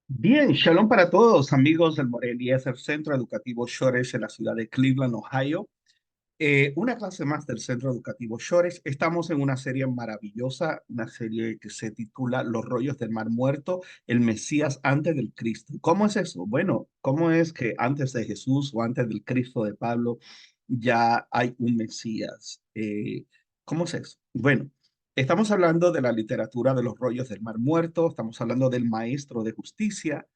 Bien, shalom para todos, amigos del Morelia, el Centro Educativo Shores en la ciudad de Cleveland, Ohio. Una clase más del Centro Educativo Shores. Estamos en una serie maravillosa, una serie que se titula Los rollos del Mar Muerto, el Mesías antes del Cristo. ¿Cómo es eso? Bueno, ¿cómo es que antes de Jesús o antes del Cristo de Pablo ya hay un Mesías? ¿Cómo es eso? Bueno, estamos hablando de la literatura de los rollos del Mar Muerto, estamos hablando del Maestro de Justicia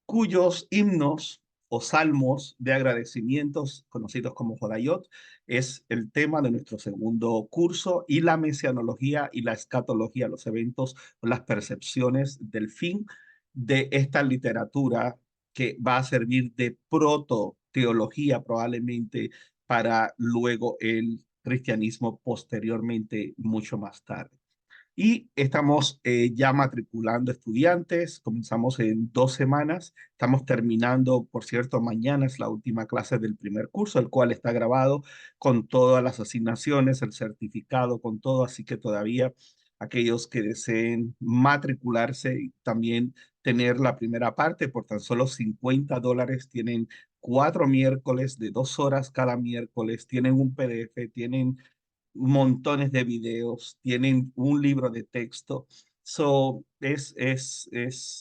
cuyos himnos o salmos de agradecimientos, conocidos como Jodayot, es el tema de nuestro segundo curso, y la mesianología y la escatología, los eventos, las percepciones del fin de esta literatura que va a servir de proto-teología probablemente para luego el cristianismo posteriormente, mucho más tarde. Y estamos ya matriculando estudiantes, comenzamos en 2 semanas, estamos terminando, por cierto, mañana es la última clase del primer curso, el cual está grabado con todas las asignaciones, el certificado, con todo, así que todavía aquellos que deseen matricularse y también tener la primera parte por tan solo $50, tienen 4 miércoles de 2 horas cada miércoles, tienen un PDF, tienen montones de videos, tienen un libro de texto. Es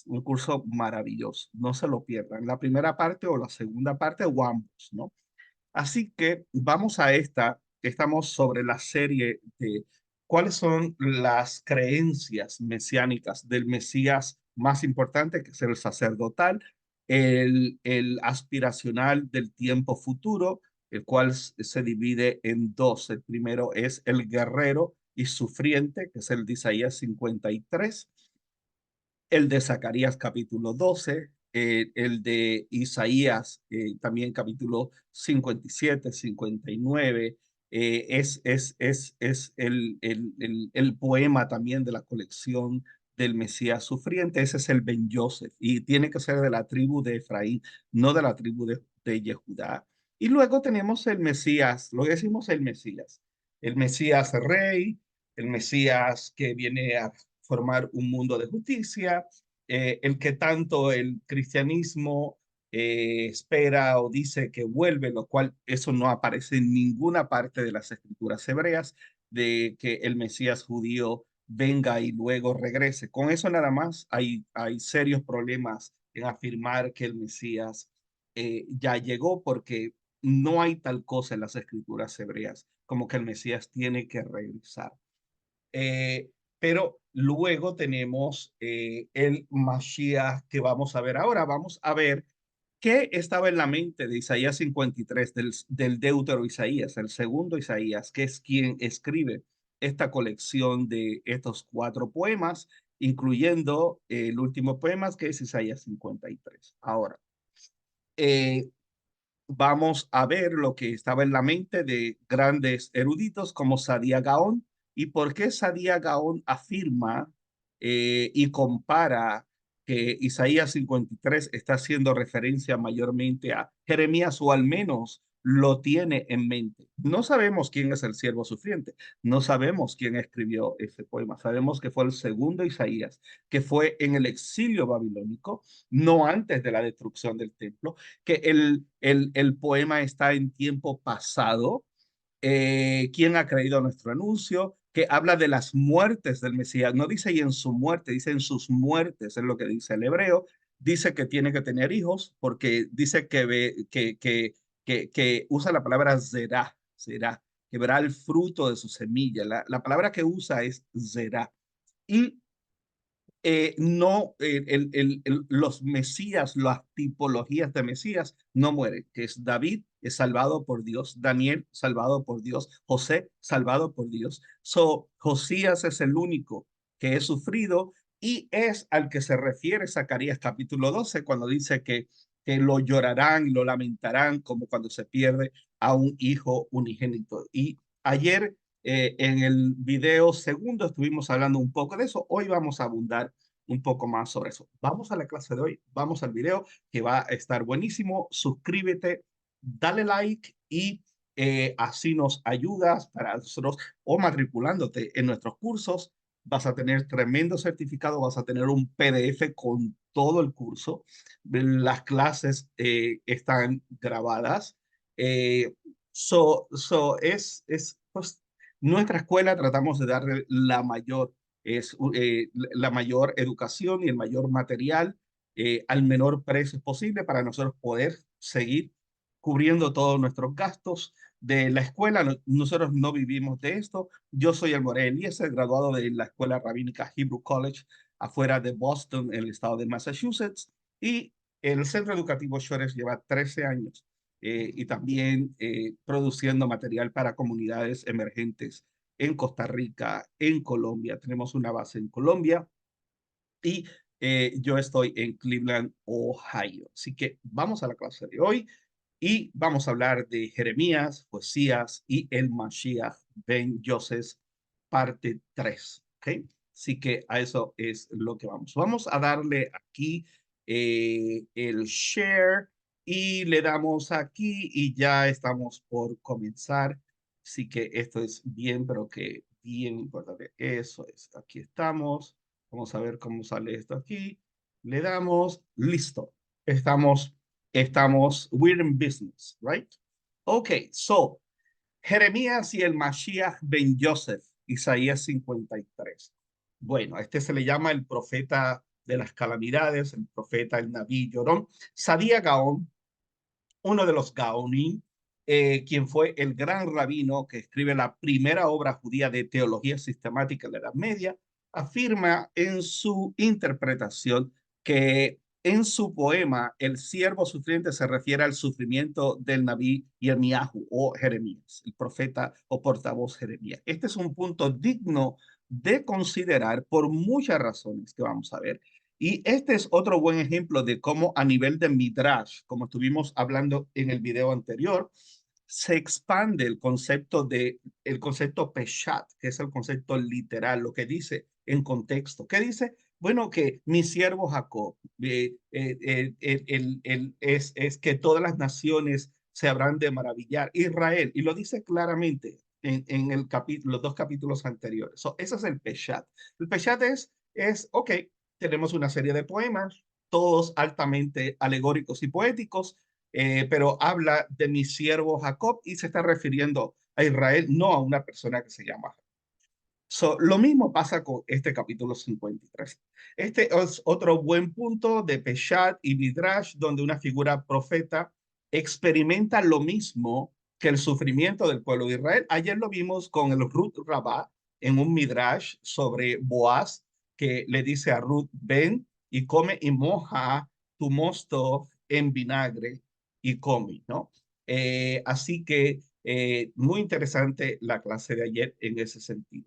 un curso maravilloso, no se lo pierdan, la primera parte o la segunda parte o ambos, ¿no? Así que vamos a estamos sobre la serie de cuáles son las creencias mesiánicas del Mesías más importante, que es el sacerdotal, el aspiracional del tiempo futuro, el cual se divide en dos. El primero es el guerrero y sufriente, que es el de Isaías 53, el de Zacarías capítulo 12, el de Isaías también capítulo 57, 59, es el poema también de la colección del Mesías sufriente. Ese es el Ben Yosef y tiene que ser de la tribu de Efraín, no de la tribu de Yehudá. Y luego tenemos el Mesías, lo que decimos el Mesías rey, el Mesías que viene a formar un mundo de justicia, el que tanto el cristianismo espera o dice que vuelve, lo cual eso no aparece en ninguna parte de las escrituras hebreas, de que el Mesías judío venga y luego regrese. Con eso nada más hay serios problemas en afirmar que el Mesías ya llegó, porque no hay tal cosa en las escrituras hebreas como que el Mesías tiene que regresar. Eh, pero luego tenemos el Mashiach que vamos a ver ahora. Vamos a ver qué estaba en la mente de Isaías 53, del Deutero Isaías, el segundo Isaías, que es quien escribe esta colección de estos 4 poemas, incluyendo el último poema, que es Isaías 53. Ahora, eh, vamos a ver lo que estaba en la mente de grandes eruditos como Sadia Gaón, y por qué Sadia Gaón afirma y compara que Isaías 53 está haciendo referencia mayormente a Jeremías, o al menos lo tiene en mente. No sabemos quién es el siervo sufriente, no sabemos quién escribió ese poema, sabemos que fue el segundo Isaías, que fue en el exilio babilónico, no antes de la destrucción del templo, que el poema está en tiempo pasado. ¿Quién ha creído a nuestro anuncio? Que habla de las muertes del Mesías. No dice y en su muerte, dice en sus muertes, es lo que dice el hebreo. Dice que tiene que tener hijos, porque dice que usa la palabra zerá, que verá el fruto de su semilla. La palabra que usa es zerá. Y no, los Mesías, las tipologías de Mesías no mueren, que es David, es salvado por Dios, Daniel, salvado por Dios, José, salvado por Dios. Josías es el único que es sufrido, y es al que se refiere Zacarías capítulo 12 cuando dice que lo llorarán y lo lamentarán como cuando se pierde a un hijo unigénito. Y ayer en el video segundo estuvimos hablando un poco de eso. Hoy vamos a abundar un poco más sobre eso. Vamos a la clase de hoy, vamos al video que va a estar buenísimo. Suscríbete, dale like y así nos ayudas para nosotros, o matriculándote en nuestros cursos, vas a tener tremendo certificado, vas a tener un PDF con todo el curso. Las clases están grabadas. Eh, pues, nuestra escuela tratamos de darle la mayor educación y el mayor material al menor precio posible para nosotros poder seguir cubriendo todos nuestros gastos de la escuela. Nosotros no vivimos de esto. Yo soy el Morel Eliezer, graduado de la Escuela Rabínica Hebrew College afuera de Boston, en el estado de Massachusetts, y el Centro Educativo Shores lleva 13 años y también produciendo material para comunidades emergentes en Costa Rica, en Colombia. Tenemos una base en Colombia y yo estoy en Cleveland, Ohio. Así que vamos a la clase de hoy y vamos a hablar de Jeremías, Josías y el Mashiach ben Yosef, parte 3. ¿Ok? Así que a eso es lo que vamos. Vamos a darle aquí el share y le damos aquí y ya estamos por comenzar. Así que esto es bien, pero que bien importante. Eso es. Aquí estamos. Vamos a ver cómo sale esto aquí. Le damos, listo. We're in business, right? Okay, so, Jeremías y el Mashiach ben Yosef, Isaías 53. Bueno, este se le llama el profeta de las calamidades, el profeta, el Naví llorón. Sadía Gaón, uno de los Gaonim, quien fue el gran rabino que escribe la primera obra judía de teología sistemática de la Edad Media, afirma en su interpretación que en su poema el siervo sufriente se refiere al sufrimiento del Naví Yirmiyahu o Jeremías, el profeta o portavoz Jeremías. Este es un punto digno de considerar por muchas razones que vamos a ver. Y este es otro buen ejemplo de cómo a nivel de Midrash, como estuvimos hablando en el video anterior, se expande el concepto Peshat, que es el concepto literal, lo que dice en contexto. ¿Qué dice? Bueno, que mi siervo Jacob, es que todas las naciones se habrán de maravillar. Israel, y lo dice claramente en los dos capítulos anteriores. Ese es el Peshat. El Peshat ok, tenemos una serie de poemas, todos altamente alegóricos y poéticos, pero habla de mi siervo Jacob y se está refiriendo a Israel, no a una persona que se llama Jacob. Lo mismo pasa con este capítulo 53. Este es otro buen punto de Peshat y Midrash, donde una figura profeta experimenta lo mismo que el sufrimiento del pueblo de Israel. Ayer lo vimos con el Ruth Rabá en un Midrash sobre Boaz, que le dice a Ruth, ven y come y moja tu mosto en vinagre y come, ¿no? Así que muy interesante la clase de ayer en ese sentido.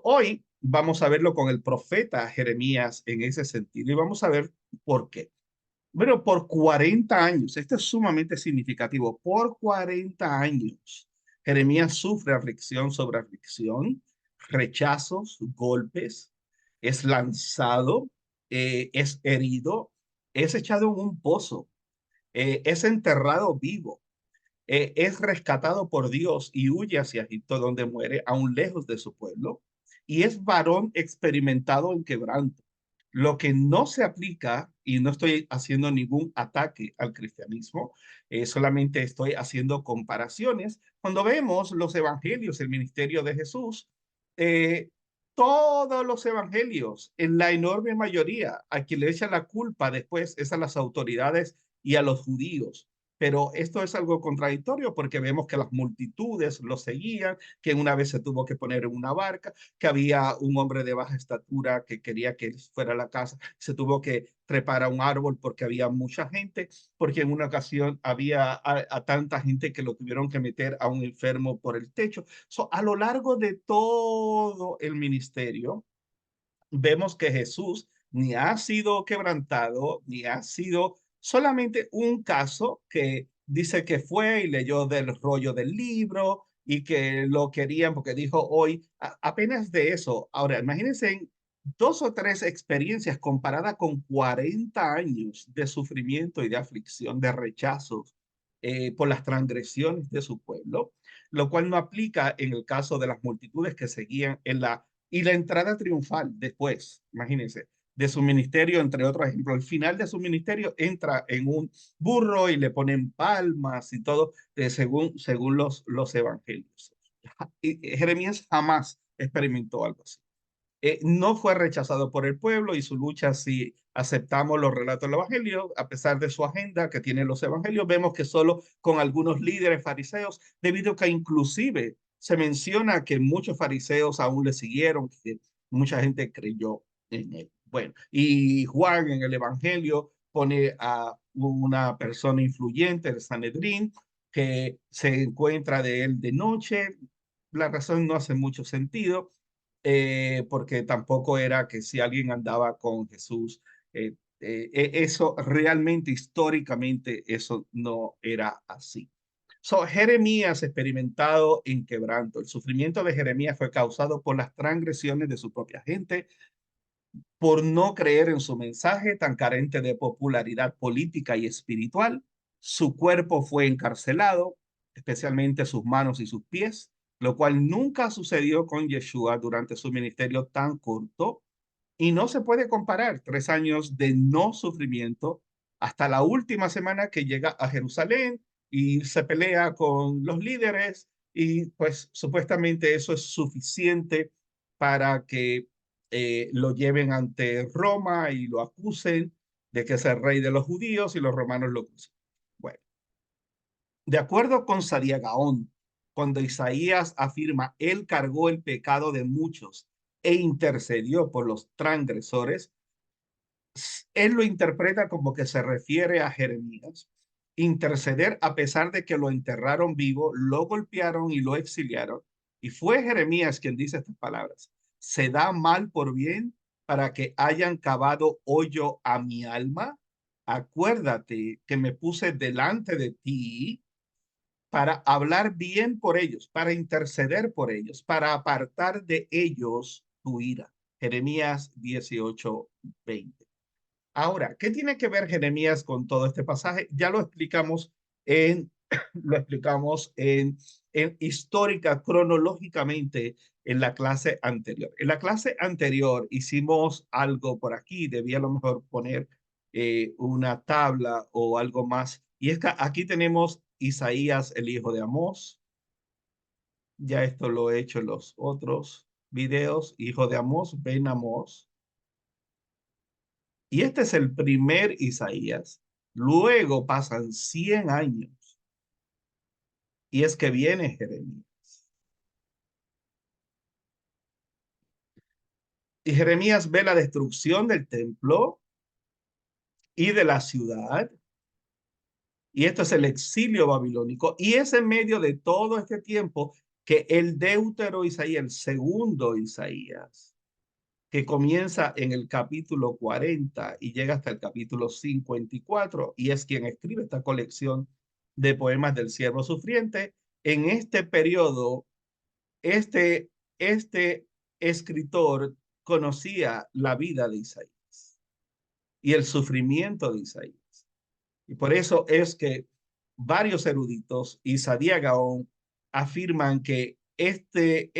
Hoy vamos a verlo con el profeta Jeremías en ese sentido y vamos a ver por qué. Bueno, por 40 años, esto es sumamente significativo, por 40 años, Jeremías sufre aflicción sobre aflicción, rechazos, golpes, es lanzado, es herido, es echado en un pozo, es enterrado vivo, es rescatado por Dios y huye hacia Egipto, donde muere, aún lejos de su pueblo, y es varón experimentado en quebranto. Lo que no se aplica, y no estoy haciendo ningún ataque al cristianismo, solamente estoy haciendo comparaciones. Cuando vemos los evangelios, el ministerio de Jesús, eh, todos los evangelios, en la enorme mayoría, a quien le echa la culpa después es a las autoridades y a los judíos. Pero esto es algo contradictorio porque vemos que las multitudes lo seguían, que una vez se tuvo que poner en una barca, que había un hombre de baja estatura que quería que él fuera a la casa, se tuvo que trepar a un árbol porque había mucha gente, porque en una ocasión había a tanta gente que lo tuvieron que meter a un enfermo por el techo. A lo largo de todo el ministerio, vemos que Jesús ni ha sido quebrantado, ni ha sido solamente un caso que dice que fue y leyó del rollo del libro y que lo querían porque dijo hoy, apenas de eso. Ahora, imagínense en dos o tres experiencias comparadas con 40 años de sufrimiento y de aflicción, de rechazo por las transgresiones de su pueblo, lo cual no aplica en el caso de las multitudes que seguían en la y la entrada triunfal después, imagínense, de su ministerio, entre otros ejemplos. Al final de su ministerio entra en un burro y le ponen palmas y todo, según los evangelios. Y Jeremías jamás experimentó algo así. No fue rechazado por el pueblo y su lucha, si aceptamos los relatos del Evangelio, a pesar de su agenda que tienen los Evangelios, vemos que solo con algunos líderes fariseos, debido a que inclusive se menciona que muchos fariseos aún le siguieron, que mucha gente creyó en él. Bueno, y Juan en el Evangelio pone a una persona influyente, el Sanedrín, que se encuentra de él de noche. La razón no hace mucho sentido, porque tampoco era que si alguien andaba con Jesús, eso realmente históricamente eso no era así. So, Jeremías experimentado en quebranto. El sufrimiento de Jeremías fue causado por las transgresiones de su propia gente, por no creer en su mensaje tan carente de popularidad política y espiritual. Su cuerpo fue encarcelado, especialmente sus manos y sus pies, lo cual nunca sucedió con Yeshua durante su ministerio tan corto. Y no se puede comparar 3 años de no sufrimiento hasta la última semana que llega a Jerusalén y se pelea con los líderes, y pues supuestamente eso es suficiente para que lo lleven ante Roma y lo acusen de que es el rey de los judíos y los romanos lo acusan. Bueno, de acuerdo con Sadia Gaón, cuando Isaías afirma, él cargó el pecado de muchos e intercedió por los transgresores, él lo interpreta como que se refiere a Jeremías. Interceder a pesar de que lo enterraron vivo, lo golpearon y lo exiliaron. Y fue Jeremías quien dice estas palabras: se da mal por bien para que hayan cavado hoyo a mi alma. Acuérdate que me puse delante de ti para hablar bien por ellos, para interceder por ellos, para apartar de ellos tu ira. Jeremías 18:20. Ahora, ¿qué tiene que ver Jeremías con todo este pasaje? Ya lo explicamos en, lo explicamos en histórica, cronológicamente, en la clase anterior. En la clase anterior hicimos algo por aquí, debía a lo mejor poner una tabla o algo más. Y es que aquí tenemos Isaías, el hijo de Amós. Ya esto lo he hecho en los otros videos. Hijo de Amós, Ben Amós. Y este es el primer Isaías. Luego pasan 100 años y es que viene Jeremías. Y Jeremías ve la destrucción del templo y de la ciudad. Y esto es el exilio babilónico. Y es en medio de todo este tiempo que el deutero Isaías, el segundo Isaías, que comienza en el capítulo 40 y llega hasta el capítulo 54, y es quien escribe esta colección de poemas del siervo sufriente. En este periodo, este, este escritor conocía la vida de Isaías y el sufrimiento de Isaías. Y por eso es que varios eruditos y Sadia Gaón afirman que este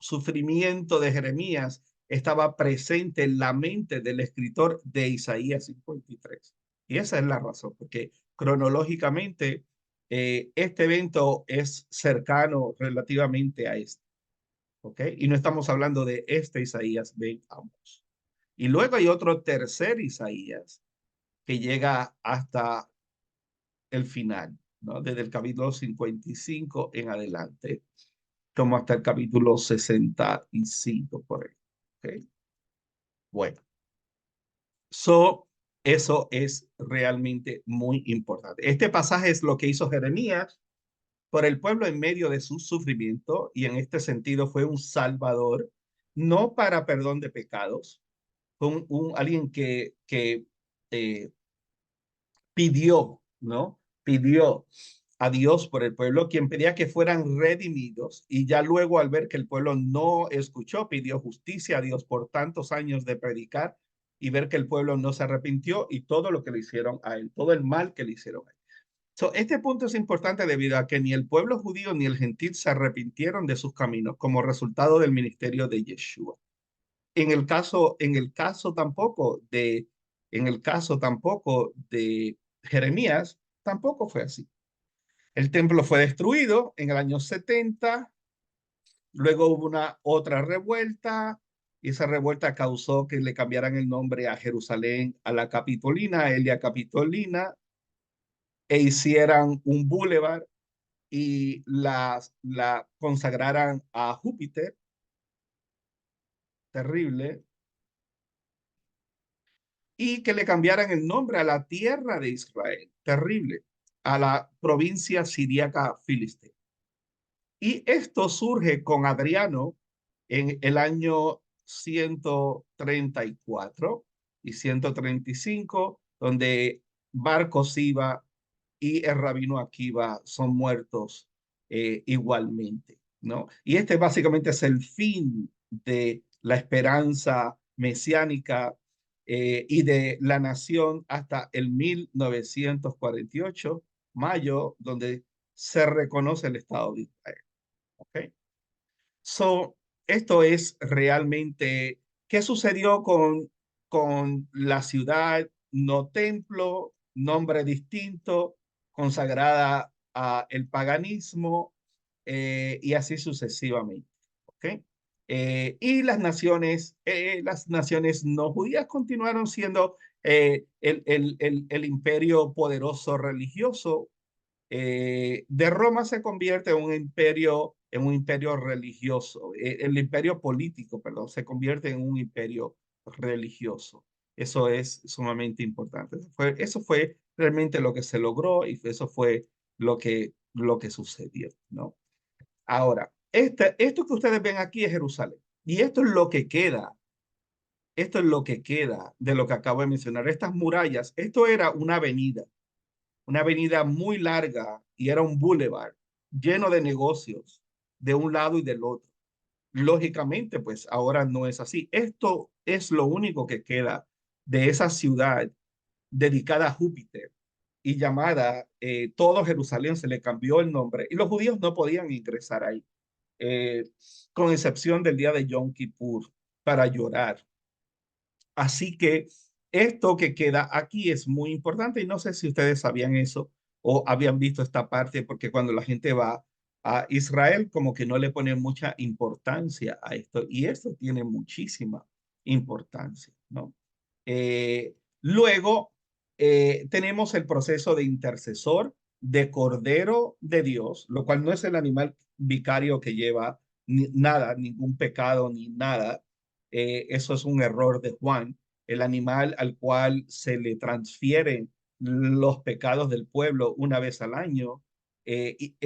sufrimiento de Jeremías estaba presente en la mente del escritor de Isaías 53. Y esa es la razón, porque cronológicamente este evento es cercano relativamente a este. ¿Ok? Y no estamos hablando de este Isaías de Amos. Y luego hay otro tercer Isaías que llega hasta el final, ¿no? Desde el capítulo 55 en adelante, como hasta el capítulo 65 por ahí. ¿Okay? Bueno, so, eso es realmente muy importante. Este pasaje es lo que hizo Jeremías por el pueblo en medio de su sufrimiento, y en este sentido fue un salvador, no para perdón de pecados, fue alguien que eh, pidió, ¿no? Pidió a Dios por el pueblo, quien pedía que fueran redimidos, y ya luego al ver que el pueblo no escuchó, pidió justicia a Dios por tantos años de predicar y ver que el pueblo no se arrepintió y todo lo que le hicieron a él, todo el mal que le hicieron a él. Este punto es importante debido a que ni el pueblo judío ni el gentil se arrepintieron de sus caminos como resultado del ministerio de Yeshua. En el caso tampoco de Jeremías, tampoco fue así. El templo fue destruido en el año 70. Luego hubo una otra revuelta y esa revuelta causó que le cambiaran el nombre a Jerusalén, a la Capitolina, Elia Capitolina, e hicieran un boulevard y la consagraran a Júpiter, terrible, y que le cambiaran el nombre a la tierra de Israel, terrible, a la provincia siríaca filistea. Y esto surge con Adriano en el año 134 y 135, donde Bar Siva y el rabino Akiva son muertos igualmente, ¿no? Y este básicamente es el fin de la esperanza mesiánica y de la nación hasta el 1948, mayo, donde se reconoce el Estado de Israel. ¿Okay? So, esto es realmente qué sucedió con la ciudad, no templo, nombre distinto, consagrada a el paganismo y así sucesivamente. ¿Okay? Y las naciones no judías continuaron siendo el imperio poderoso religioso de Roma se convierte en un imperio religioso, el imperio político, perdón, se convierte en un imperio religioso. Eso es sumamente importante. Eso fue realmente lo que se logró y eso fue lo que sucedió, ¿no? Ahora, esto que ustedes ven aquí es Jerusalén y esto es lo que queda. Esto es lo que queda de lo que acabo de mencionar. Estas murallas, esto era una avenida muy larga y era un boulevard lleno de negocios de un lado y del otro. Lógicamente, pues ahora no es así. Esto es lo único que queda de esa ciudad dedicada a Júpiter y llamada todo Jerusalén, se le cambió el nombre y los judíos no podían ingresar ahí, eh, con excepción del día de Yom Kippur para llorar. Así que esto que queda aquí es muy importante y no sé si ustedes sabían eso o habían visto esta parte, porque cuando la gente va a Israel como que no le pone mucha importancia a esto y esto tiene muchísima importancia, ¿no? Luego tenemos el proceso de intercesor de Cordero de Dios, lo cual no es el animal vicario que lleva nada, ningún pecado ni nada. Eso es un error de Juan. El animal al cual se le transfieren los pecados del pueblo una vez al año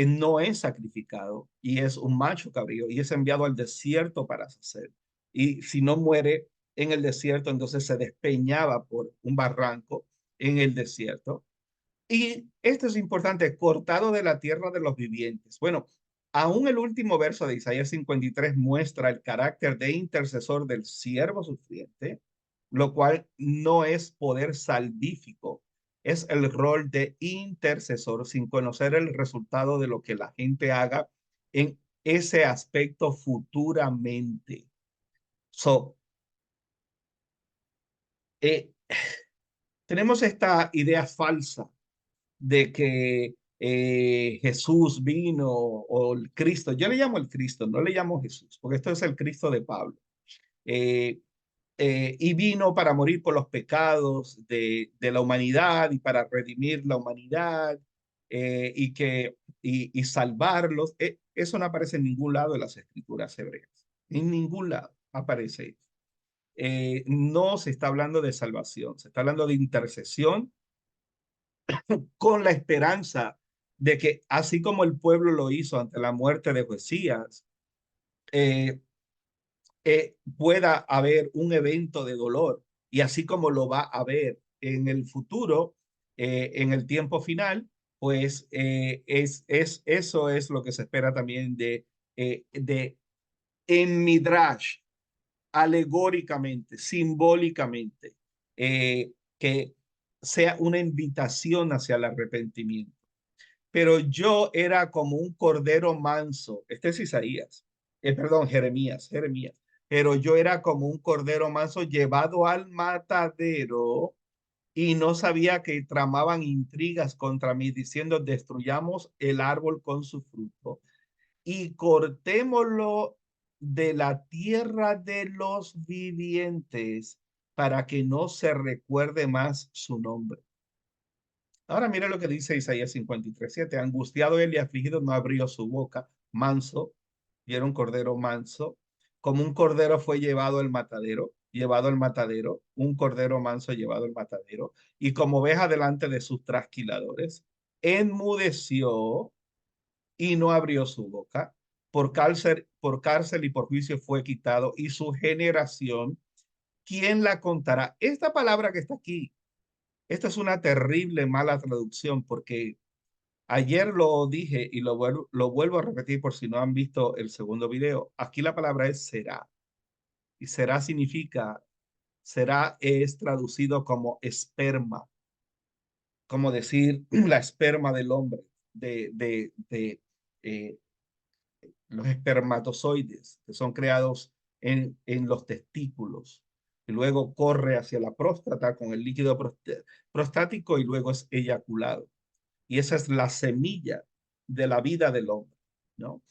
no es sacrificado y es un macho cabrío y es enviado al desierto para hacer. Y si no muere en el desierto, entonces se despeñaba por un barranco en el desierto. Y esto es importante, cortado de la tierra de los vivientes. Bueno, aún el último verso de Isaías 53 muestra el carácter de intercesor del siervo sufriente, lo cual no es poder salvífico, es el rol de intercesor sin conocer el resultado de lo que la gente haga en ese aspecto futuramente. So, eh, tenemos esta idea falsa de que Jesús vino o el Cristo, yo le llamo el Cristo, no le llamo Jesús, porque esto es el Cristo de Pablo, eh, y vino para morir por los pecados de la humanidad y para redimir la humanidad y salvarlos. Eso no aparece en ningún lado de las escrituras hebreas, en ningún lado aparece eso. No se está hablando de salvación, se está hablando de intercesión con la esperanza de que así como el pueblo lo hizo ante la muerte de Josías, eh, pueda haber un evento de dolor y así como lo va a haber en el futuro, en el tiempo final, pues eso es lo que se espera también de en Midrash, alegóricamente, simbólicamente, que sea una invitación hacia el arrepentimiento. pero yo era como un cordero manso. Este es Isaías, perdón, Jeremías. Pero yo era como un cordero manso llevado al matadero y no sabía que tramaban intrigas contra mí, diciendo, destruyamos el árbol con su fruto y cortémoslo de la tierra de los vivientes para que no se recuerde más su nombre. Ahora mira lo que dice Isaías 53:7. Angustiado él y afligido no abrió su boca, manso, y era un cordero manso. Como un cordero fue llevado al matadero, un cordero manso llevado al matadero, y como oveja delante de sus trasquiladores, enmudeció y no abrió su boca. Por cárcel y por juicio fue quitado, y su generación, ¿quién la contará? Esta palabra que está aquí, esta es una terrible mala traducción porque ayer lo dije y lo vuelvo a repetir por si no han visto el segundo video. Aquí la palabra es será y será es traducido como esperma, como decir la esperma del hombre, de eh, los espermatozoides que son creados en los testículos y luego corre hacia la próstata con el líquido prostático y luego es eyaculado. Y esa es la semilla de la vida del hombre, ¿no?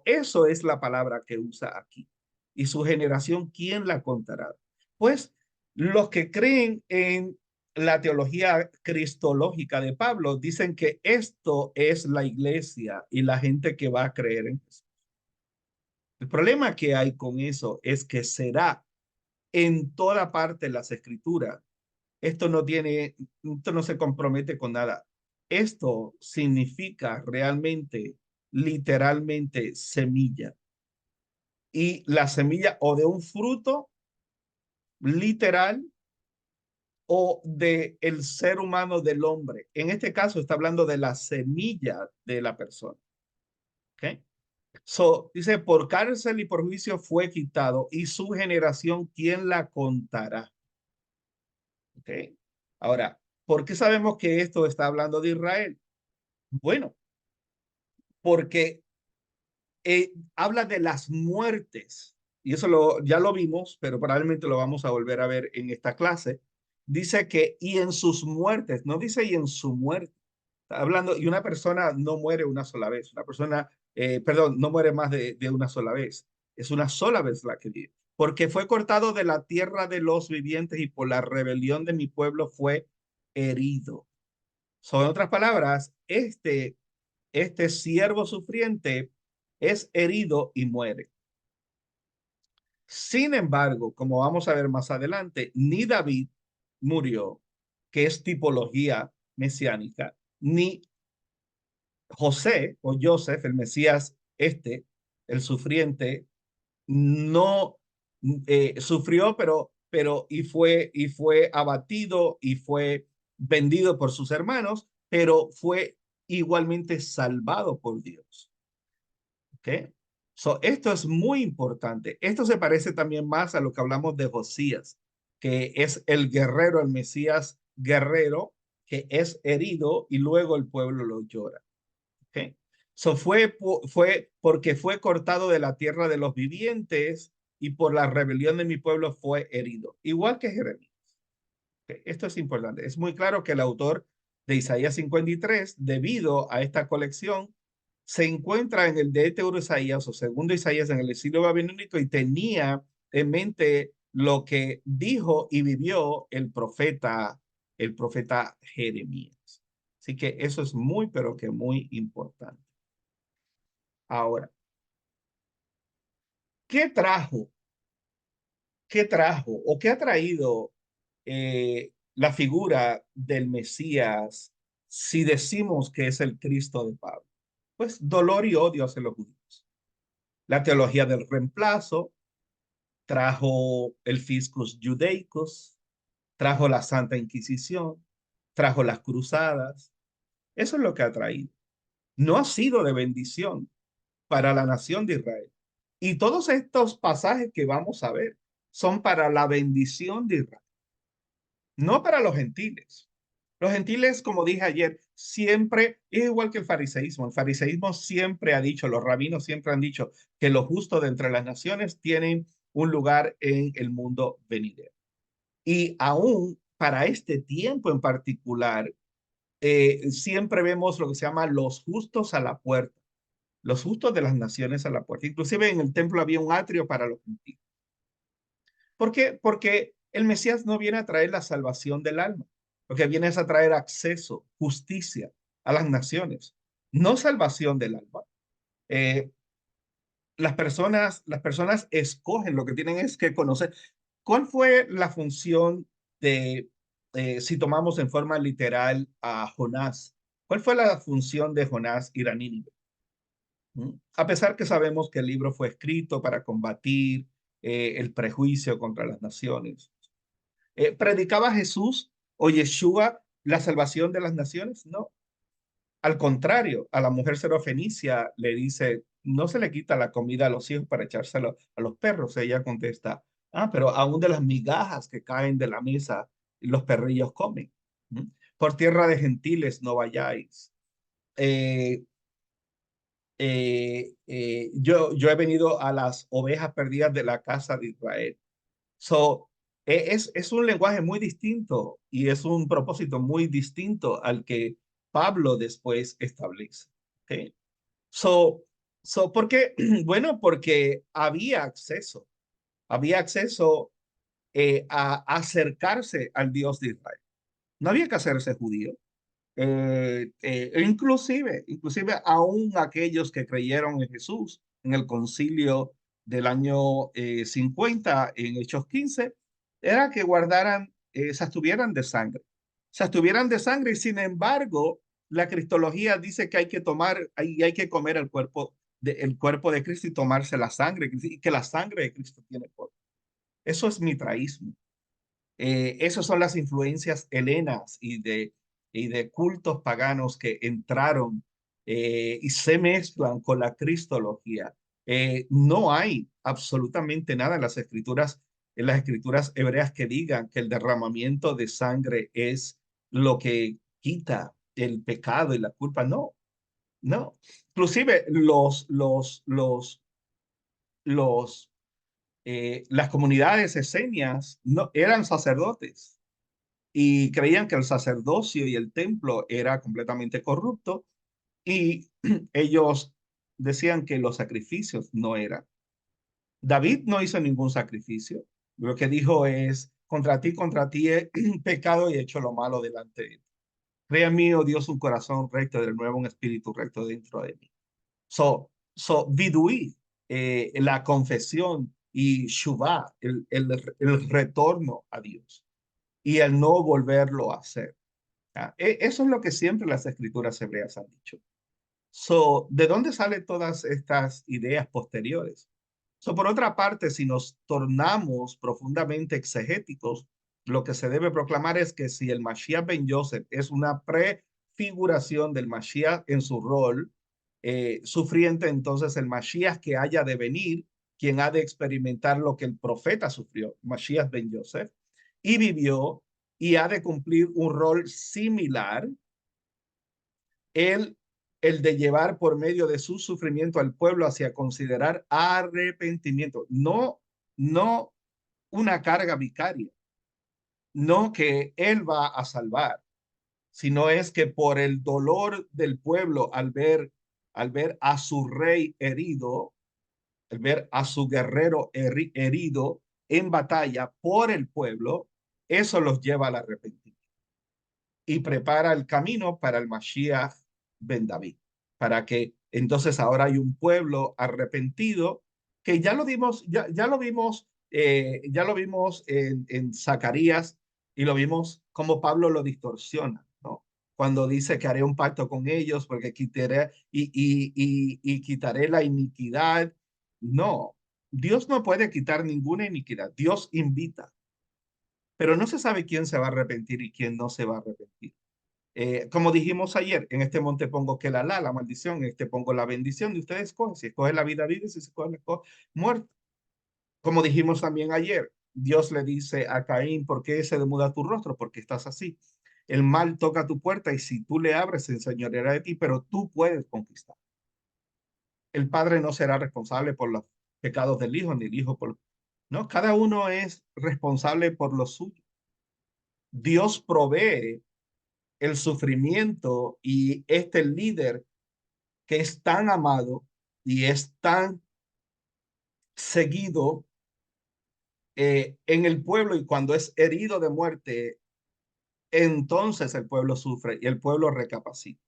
Eso es la palabra que usa aquí. Y su generación, ¿quién la contará? Pues los que creen en la teología cristológica de Pablo dicen que esto es la iglesia y la gente que va a creer en Jesús. El problema que hay con eso es que será en toda parte de las escrituras. Esto no se compromete con nada. Esto significa realmente, literalmente, semilla. Y la semilla o de un fruto literal o de el ser humano del hombre. En este caso está hablando de la semilla de la persona. ¿Ok? Dice, por cárcel y por juicio fue quitado y su generación, ¿quién la contará? ¿Ok? Ahora, ¿por qué sabemos que esto está hablando de Israel? Bueno, porque habla de las muertes, y eso ya lo vimos, pero probablemente lo vamos a volver a ver en esta clase. Dice que y en sus muertes, no dice y en su muerte. Está hablando, y una persona no muere una sola vez, una persona, perdón, no muere más de una sola vez. Es una sola vez la que vive. Porque fue cortado de la tierra de los vivientes y por la rebelión de mi pueblo fue herido. Son otras palabras, este siervo sufriente es herido y muere. Sin embargo, como vamos a ver más adelante, ni David murió, que es tipología mesiánica, ni José o Joseph, el Mesías el sufriente, no sufrió, y fue abatido y fue vendido por sus hermanos, pero fue igualmente salvado por Dios. ¿Ok? Esto es muy importante. Esto se parece también más a lo que hablamos de Josías, que es el guerrero, el Mesías guerrero, que es herido y luego el pueblo lo llora. ¿Ok? Fue porque fue cortado de la tierra de los vivientes y por la rebelión de mi pueblo fue herido, igual que Jeremías. ¿Ok? Esto es importante. Es muy claro que el autor de Isaías 53, debido a esta colección, se encuentra en el de Isaías o segundo Isaías en el exilio babilónico y tenía en mente lo que dijo y vivió el profeta Jeremías. Así que eso es muy, pero que muy importante. Ahora, ¿qué trajo? ¿Qué trajo o qué ha traído la figura del Mesías si decimos que es el Cristo de Pablo? Pues dolor y odio hacia los judíos. La teología del reemplazo trajo el Fiscus Judaicus, trajo la Santa Inquisición, trajo las cruzadas. Eso es lo que ha traído. No ha sido de bendición para la nación de Israel. Y todos estos pasajes que vamos a ver son para la bendición de Israel, no para los gentiles. Los gentiles, como dije ayer, siempre, es igual que el fariseísmo. El fariseísmo siempre ha dicho, los rabinos siempre han dicho que los justos de entre las naciones tienen un lugar en el mundo venidero. Y aún para este tiempo en particular, siempre vemos lo que se llama los justos a la puerta, los justos de las naciones a la puerta. Inclusive en el templo había un atrio para los gentiles. ¿Por qué? Porque el Mesías no viene a traer la salvación del alma, lo que viene es a traer acceso, justicia a las naciones, no salvación del alma. Eh, las personas escogen, lo que tienen es que conocer. ¿Cuál fue la función de, si tomamos en forma literal a Jonás? ¿Cuál fue la función de Jonás ir a Nínive? ¿Mm? A pesar que sabemos que el libro fue escrito para combatir el prejuicio contra las naciones. ¿Predicaba Jesús o Yeshua la salvación de las naciones? No. Al contrario, a la mujer serofenicia le dice, no se le quita la comida a los hijos para echárselo a los perros. Ella contesta, pero aún de las migajas que caen de la mesa, los perrillos comen. ¿Mm? Por tierra de gentiles no vayáis. Eh, yo he venido a las ovejas perdidas de la casa de Israel. So, es un lenguaje muy distinto y es un propósito muy distinto al que Pablo después establece. ¿Okay? So, ¿por qué? Bueno, porque había acceso a acercarse al Dios de Israel. No había que hacerse judío. Inclusive aún aquellos que creyeron en Jesús en el concilio del año 50 en Hechos 15, era que guardaran, se abstuvieran de sangre. Se abstuvieran de sangre y sin embargo, la cristología dice que hay que tomar, hay que comer el cuerpo de Cristo y tomarse la sangre, y que la sangre de Cristo tiene poder. Eso es mitraísmo. Esas son las influencias helenas y de cultos paganos que entraron y se mezclan con la cristología. No hay absolutamente nada en las escrituras hebreas que digan que el derramamiento de sangre es lo que quita el pecado y la culpa. No, no. Inclusive las comunidades esenias no, eran sacerdotes y creían que el sacerdocio y el templo era completamente corrupto y ellos decían que los sacrificios no eran. David no hizo ningún sacrificio. Lo que dijo es, contra ti he pecado y he hecho lo malo delante de ti. Crea en mí, oh Dios, un corazón recto, de nuevo un espíritu recto dentro de mí. Viduí, la confesión y Shuvah, el retorno a Dios y el no volverlo a hacer. Eso es lo que siempre las escrituras hebreas han dicho. ¿De dónde salen todas estas ideas posteriores? Por otra parte, si nos tornamos profundamente exegéticos, lo que se debe proclamar es que si el Mashiach ben Yosef es una prefiguración del Mashiach en su rol sufriente, entonces el Mashiach que haya de venir, quien ha de experimentar lo que el profeta sufrió, Mashiach ben Yosef, y vivió y ha de cumplir un rol similar, el, el de llevar por medio de su sufrimiento al pueblo hacia considerar arrepentimiento, no una carga vicaria, no que él va a salvar, sino es que por el dolor del pueblo al ver a su rey herido, al ver a su guerrero herido en batalla por el pueblo, eso los lleva al arrepentimiento y prepara el camino para el Mashiach ben David, para que entonces ahora hay un pueblo arrepentido que ya lo vimos en Zacarías y lo vimos como Pablo lo distorsiona, ¿no? Cuando dice que haré un pacto con ellos porque quitaré y quitaré la iniquidad. No, Dios no puede quitar ninguna iniquidad. Dios invita, pero no se sabe quién se va a arrepentir y quién no se va a arrepentir. Como dijimos ayer, en este monte pongo que la maldición, en este pongo la bendición, y ustedes escogen, si escoge la vida, vive, si escoge la muerte. Como dijimos también ayer, Dios le dice a Caín, ¿por qué se demuda tu rostro? Porque estás así. El mal toca tu puerta y si tú le abres, se enseñoreará de ti, pero tú puedes conquistar. El padre no será responsable por los pecados del hijo, ni el hijo por... No, cada uno es responsable por lo suyo. Dios provee el sufrimiento y este líder que es tan amado y es tan seguido en el pueblo y cuando es herido de muerte, entonces el pueblo sufre y el pueblo recapacita.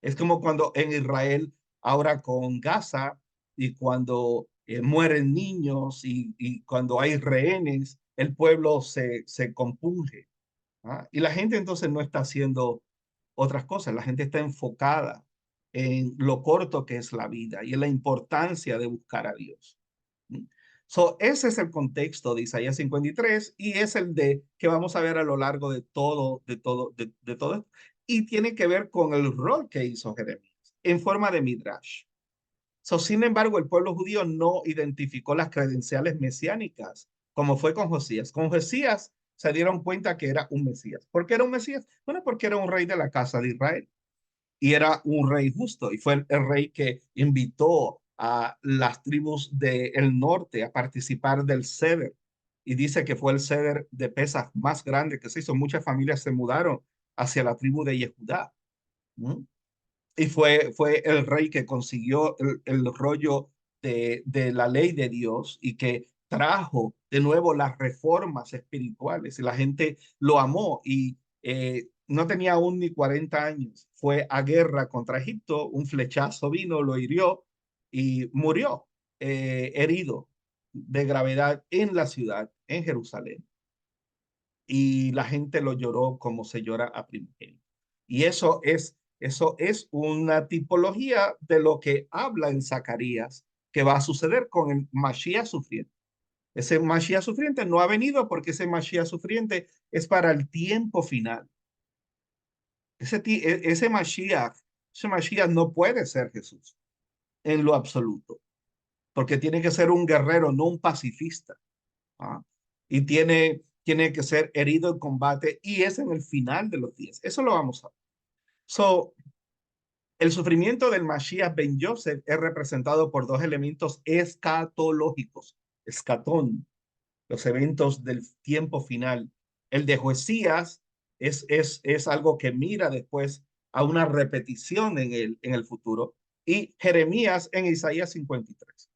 Es como cuando en Israel, ahora con Gaza, y cuando mueren niños y cuando hay rehenes, el pueblo se compunge. ¿Ah? Y la gente entonces no está haciendo otras cosas, la gente está enfocada en lo corto que es la vida y en la importancia de buscar a Dios. ¿Mm? So, ese es el contexto de Isaías 53 y es el de que vamos a ver a lo largo de todo esto. Y tiene que ver con el rol que hizo Jeremías en forma de midrash. So, sin embargo, el pueblo judío no identificó las credenciales mesiánicas, como fue con Josías. Con Josías se dieron cuenta que era un Mesías. ¿Por qué era un Mesías? Bueno, porque era un rey de la casa de Israel y era un rey justo y fue el rey que invitó a las tribus del norte a participar del Ceder y dice que fue el Ceder de Pesach más grande que se hizo. Muchas familias se mudaron hacia la tribu de Yehudá. ¿Mm? Y fue el rey que consiguió el rollo de la ley de Dios y que trajo de nuevo las reformas espirituales y la gente lo amó y no tenía aún ni 40 años. Fue a guerra contra Egipto, un flechazo vino, lo hirió y murió herido de gravedad en la ciudad, en Jerusalén. Y la gente lo lloró como se llora a primogénito. Y eso es una tipología de lo que habla en Zacarías que va a suceder con el Mashiach sufriente. Ese Mashiach sufriente no ha venido porque ese Mashiach sufriente es para el tiempo final. Ese Mashiach no puede ser Jesús en lo absoluto, porque tiene que ser un guerrero, no un pacifista. ¿Ah? Y tiene que ser herido en combate y es en el final de los días. Eso lo vamos a ver. So, el sufrimiento del Mashiach ben Yosef es representado por dos elementos escatológicos, escatón, los eventos del tiempo final. El de Josías es algo que mira después a una repetición en el futuro y Jeremías en Isaías 53.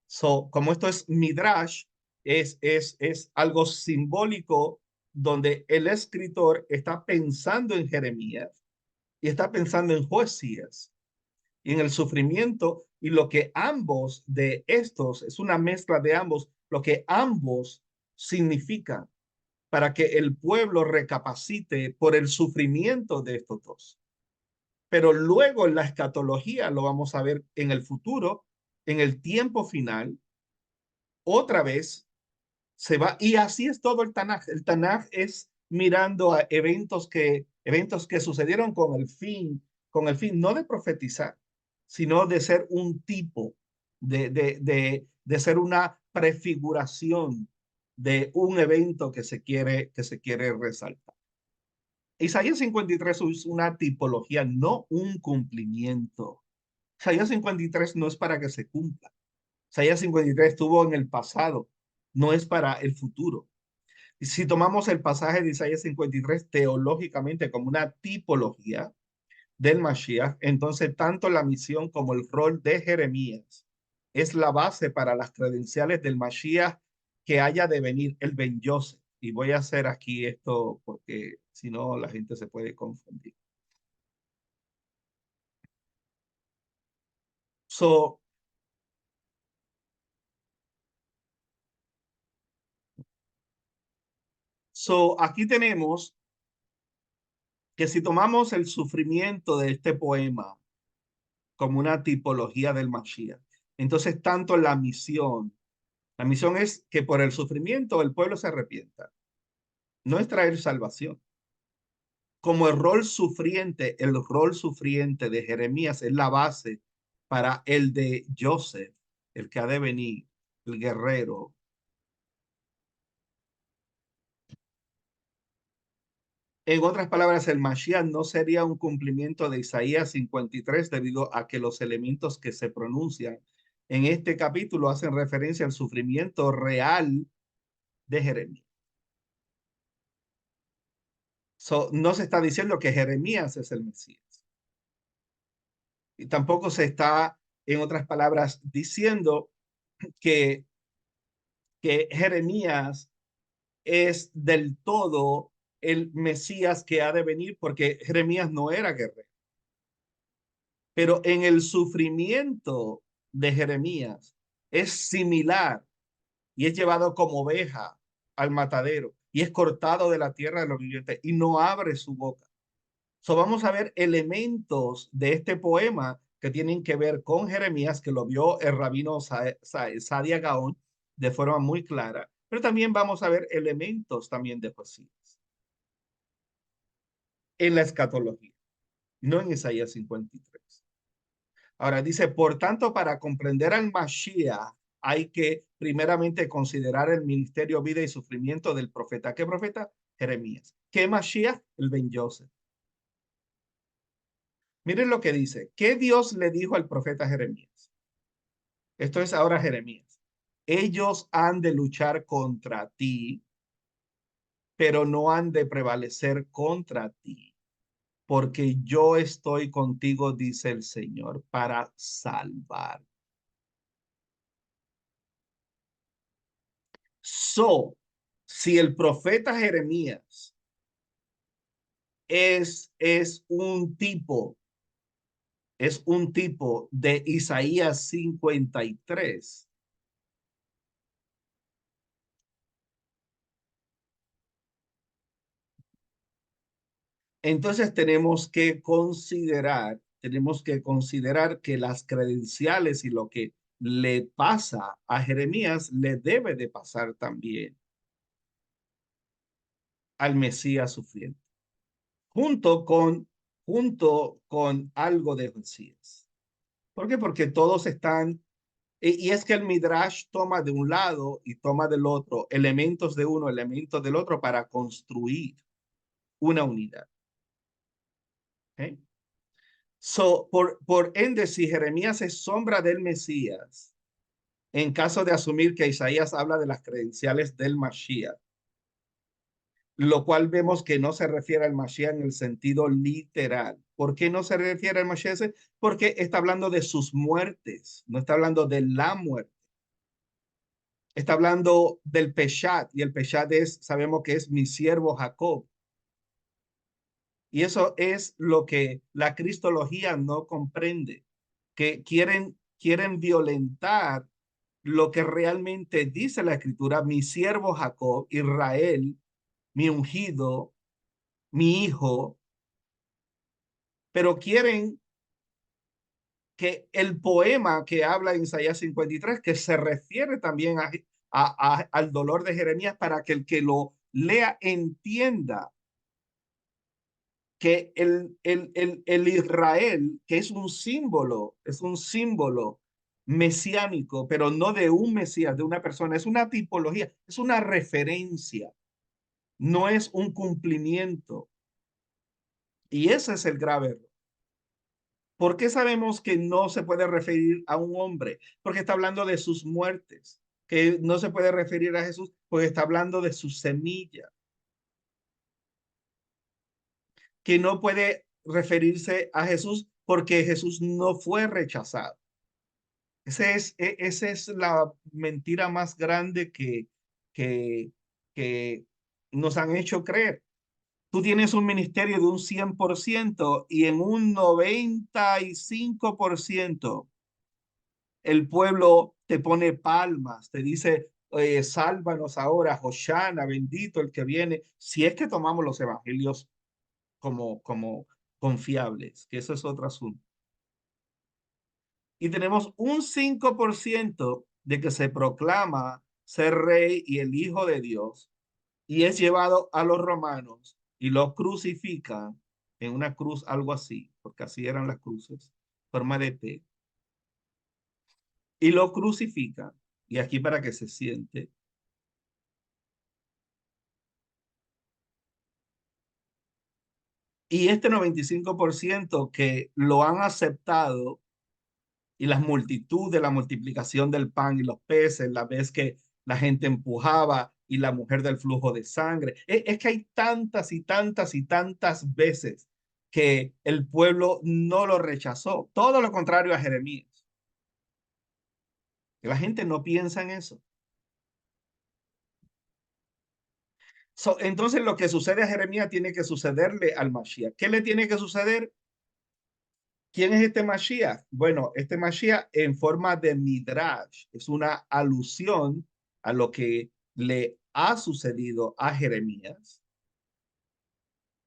So, como esto es Midrash, es algo simbólico donde el escritor está pensando en Jeremías y está pensando en Josías y en el sufrimiento y lo que ambos de estos, es una mezcla de ambos, lo que ambos significan para que el pueblo recapacite por el sufrimiento de estos dos. Pero luego en la escatología lo vamos a ver en el futuro, en el tiempo final, otra vez se va, y así es todo el Tanaj. El Tanaj es mirando a eventos que sucedieron con el fin no de profetizar, sino de ser un tipo, de ser una prefiguración de un evento que se quiere resaltar. Isaías 53 es una tipología, no un cumplimiento. Isaías 53 no es para que se cumpla. Isaías 53 estuvo en el pasado, no es para el futuro. Y si tomamos el pasaje de Isaías 53 teológicamente como una tipología del Mashiach, entonces tanto la misión como el rol de Jeremías es la base para las credenciales del Mashiach que haya de venir el Ben Yosef. Y voy a hacer aquí esto porque si no la gente se puede confundir. So, aquí tenemos que si tomamos el sufrimiento de este poema como una tipología del Mashiach, entonces tanto la misión es que por el sufrimiento el pueblo se arrepienta, no es traer salvación. Como el rol sufriente de Jeremías es la base para el de Joseph, el que ha de venir, el guerrero. En otras palabras, el Mashiach no sería un cumplimiento de Isaías 53 debido a que los elementos que se pronuncian en este capítulo hacen referencia al sufrimiento real de Jeremías. No se está diciendo que Jeremías es el Mesías. Y tampoco se está, en otras palabras, diciendo que, que Jeremías es del todo el Mesías que ha de venir, porque Jeremías no era guerrero. Pero en el sufrimiento de Jeremías es similar y es llevado como oveja al matadero y es cortado de la tierra de los vivientes y no abre su boca. Vamos a ver elementos de este poema que tienen que ver con Jeremías, que lo vio el rabino Sadia Gaón de forma muy clara, pero también vamos a ver elementos también de Josías en la escatología, no en Isaías 53. Ahora dice, por tanto, para comprender al Mashiach hay que primeramente considerar el ministerio, vida y sufrimiento del profeta. ¿Qué profeta? Jeremías. ¿Qué Mashiach? El Ben Yosef. Miren lo que dice. ¿Qué Dios le dijo al profeta Jeremías? Esto es ahora Jeremías. Ellos han de luchar contra ti, pero no han de prevalecer contra ti, porque yo estoy contigo, dice el Señor, para salvar. Si el profeta Jeremías es un tipo, es un tipo de Isaías 53, entonces tenemos que considerar que las credenciales y lo que le pasa a Jeremías le debe de pasar también al Mesías sufriente, junto con, junto con algo de Mesías. ¿Por qué? Porque todos están, y es que el Midrash toma de un lado y toma del otro elementos de uno, elementos del otro para construir una unidad. ¿Okay? Por ende, si Jeremías es sombra del Mesías, en caso de asumir que Isaías habla de las credenciales del Mashiach, lo cual vemos que no se refiere al Mashiach en el sentido literal. ¿Por qué no se refiere al Mashiach? Porque está hablando de sus muertes, no está hablando de la muerte. Está hablando del Peshat, y el Peshat sabemos que es mi siervo Jacob. Y eso es lo que la cristología no comprende, que quieren violentar lo que realmente dice la escritura, mi siervo Jacob, Israel, mi ungido, mi hijo, pero quieren que el poema que habla en Isaías 53, que se refiere también al dolor de Jeremías, para que el que lo lea entienda que el Israel, que es un símbolo mesiánico, pero no de un Mesías, de una persona, es una tipología, es una referencia, no es un cumplimiento. Y ese es el grave error. ¿Por qué sabemos que no se puede referir a un hombre? Porque está hablando de sus muertes, que no se puede referir a Jesús porque está hablando de su semilla, que no puede referirse a Jesús porque Jesús no fue rechazado. Esa es la mentira más grande que, que nos han hecho creer. Tú tienes un ministerio de un 100% y en un 95% el pueblo te pone palmas, te dice, sálvanos ahora, Hoshana, bendito el que viene, si es que tomamos los evangelios como confiables, que eso es otro asunto. Y tenemos un 5% de que se proclama ser rey y el hijo de Dios y es llevado a los romanos y lo crucifican en una cruz, algo así, porque así eran las cruces, forma de T, y lo crucifican, y aquí para que se siente, Y este 95% que lo han aceptado y las multitudes, la multiplicación del pan y los peces, la vez que la gente empujaba y la mujer del flujo de sangre. Es que hay tantas y tantas y tantas veces que el pueblo no lo rechazó. Todo lo contrario a Jeremías. La gente no piensa en eso. Entonces lo que sucede a Jeremías tiene que sucederle al Mashiach. ¿Qué le tiene que suceder? ¿Quién es este Mashiach? Bueno, este Mashiach en forma de Midrash es una alusión a lo que le ha sucedido a Jeremías.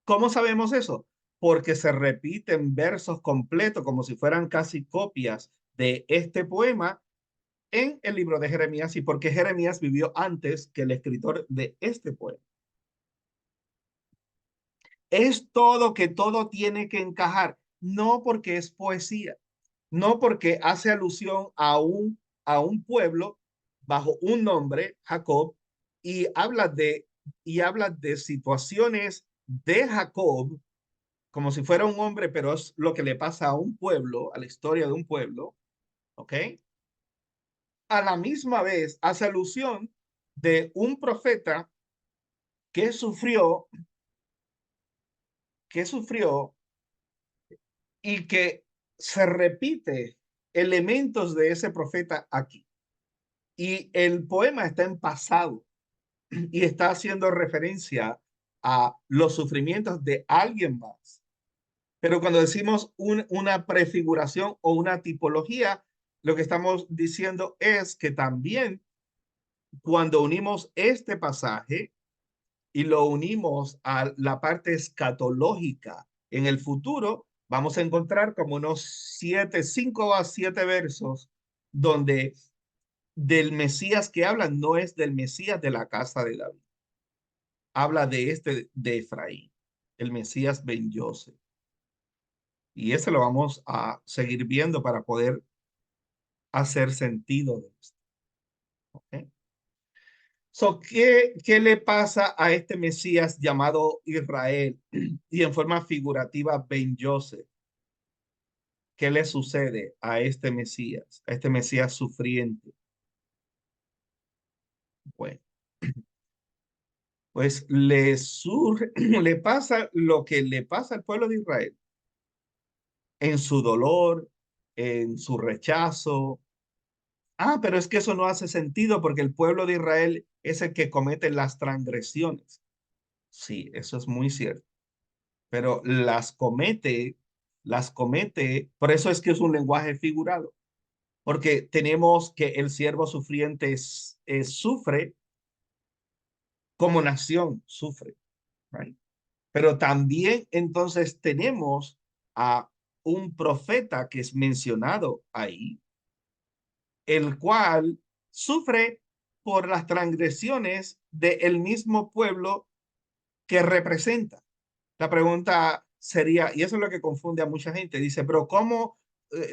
¿Cómo sabemos eso? Porque se repiten versos completos como si fueran casi copias de este poema en el libro de Jeremías y porque Jeremías vivió antes que el escritor de este poema. Es todo que todo tiene que encajar, no porque es poesía, no porque hace alusión a un pueblo bajo un nombre, Jacob, y habla de situaciones de Jacob como si fuera un hombre, pero es lo que le pasa a un pueblo, a la historia de un pueblo, ¿ok? A la misma vez hace alusión de un profeta que sufrió, que sufrió y que se repite elementos de ese profeta aquí. Y el poema está en pasado y está haciendo referencia a los sufrimientos de alguien más. Pero cuando decimos una prefiguración o una tipología, lo que estamos diciendo es que también cuando unimos este pasaje y lo unimos a la parte escatológica en el futuro, vamos a encontrar como unos 5 a 7 versos donde del Mesías que hablan no es del Mesías de la casa de David, habla de este de Efraín, el Mesías Ben Yosef. Y ese lo vamos a seguir viendo para poder hacer sentido de esto. ¿Okay? ¿Qué le pasa a este Mesías llamado Israel y en forma figurativa Ben Yosef? ¿Qué le sucede a este Mesías sufriente? Bueno, pues le pasa lo que le pasa al pueblo de Israel en su dolor, en su rechazo. Ah, pero es que eso no hace sentido porque el pueblo de Israel es el que comete las transgresiones. Sí, eso es muy cierto, pero las comete, por eso es que es un lenguaje figurado, porque tenemos que el siervo sufriente sufre como nación, sufre, right? Pero también entonces tenemos a un profeta que es mencionado ahí, el cual sufre por las transgresiones del mismo pueblo que representa. La pregunta sería, y eso es lo que confunde a mucha gente, dice, pero ¿cómo?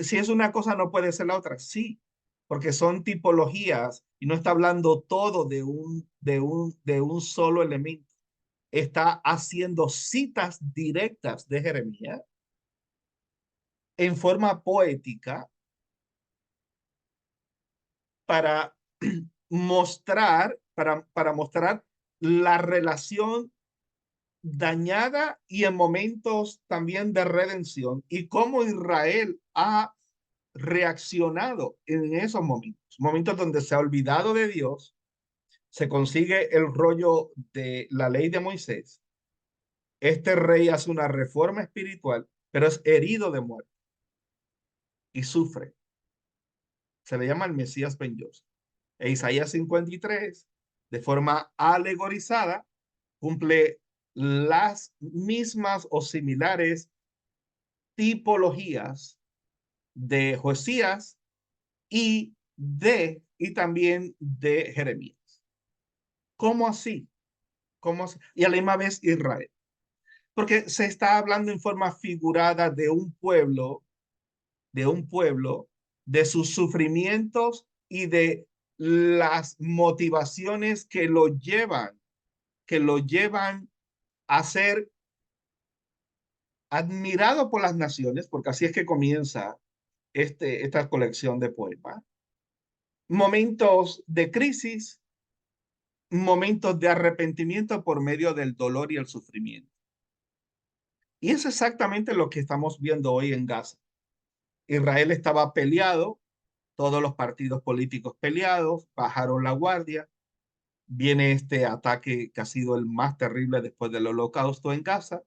Si es una cosa no puede ser la otra. Sí, porque son tipologías y no está hablando todo de un solo elemento. Está haciendo citas directas de Jeremías en forma poética para para mostrar la relación dañada y en momentos también de redención y cómo Israel ha reaccionado en esos momentos, momentos donde se ha olvidado de Dios, se consigue el rollo de la ley de Moisés, este rey hace una reforma espiritual, pero es herido de muerte y sufre. Se le llama el Mesías Ben Yosef. E Isaías 53, de forma alegorizada, cumple las mismas o similares tipologías de Josías y también de Jeremías. ¿Cómo así? ¿Cómo así? Y a la misma vez Israel. Porque se está hablando en forma figurada de un pueblo, de sus sufrimientos y de las motivaciones que lo llevan a ser admirado por las naciones, porque así es que comienza esta colección de poemas, momentos de crisis, momentos de arrepentimiento por medio del dolor y el sufrimiento. Y es exactamente lo que estamos viendo hoy en Gaza. Israel estaba peleado, todos los partidos políticos peleados, bajaron la guardia, viene este ataque que ha sido el más terrible después del holocausto en Gaza,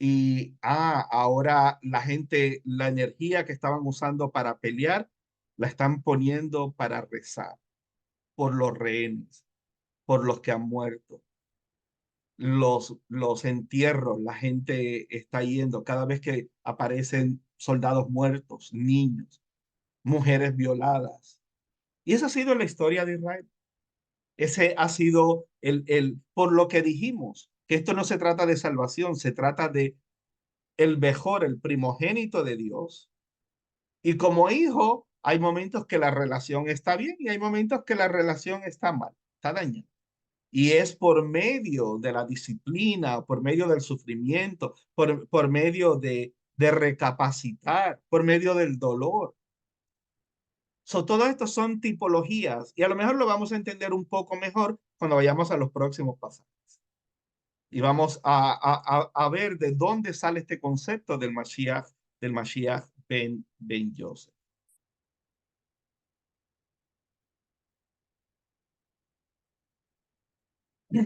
y ahora la gente, la energía que estaban usando para pelear, la están poniendo para rezar por los rehenes, por los que han muerto, los entierros, la gente está yendo cada vez que aparecen soldados muertos, niños, mujeres violadas. Y esa ha sido la historia de Israel. Ese ha sido por lo que dijimos, que esto no se trata de salvación, se trata de el mejor, el primogénito de Dios. Y como hijo, hay momentos que la relación está bien y hay momentos que la relación está mal, está dañada. Y es por medio de la disciplina, por medio del sufrimiento, por medio de recapacitar, por medio del dolor. Todo esto son tipologías y a lo mejor lo vamos a entender un poco mejor cuando vayamos a los próximos pasajes. Y vamos a ver de dónde sale este concepto del Mashiach ben Yosef.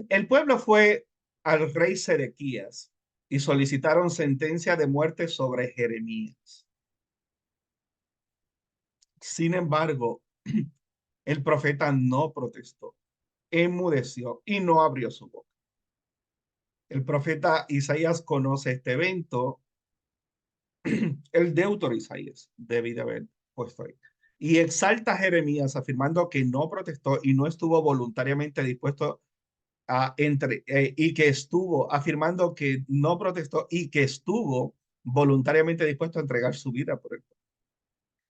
El pueblo fue al rey Sedequías y solicitaron sentencia de muerte sobre Jeremías. Sin embargo, el profeta no protestó, enmudeció y no abrió su boca. El profeta Isaías conoce este evento, el deutero Isaías debe de haber puesto ahí, y exalta a Jeremías afirmando que no protestó y no estuvo voluntariamente dispuesto y que estuvo afirmando que no protestó y que estuvo voluntariamente dispuesto a entregar su vida por él.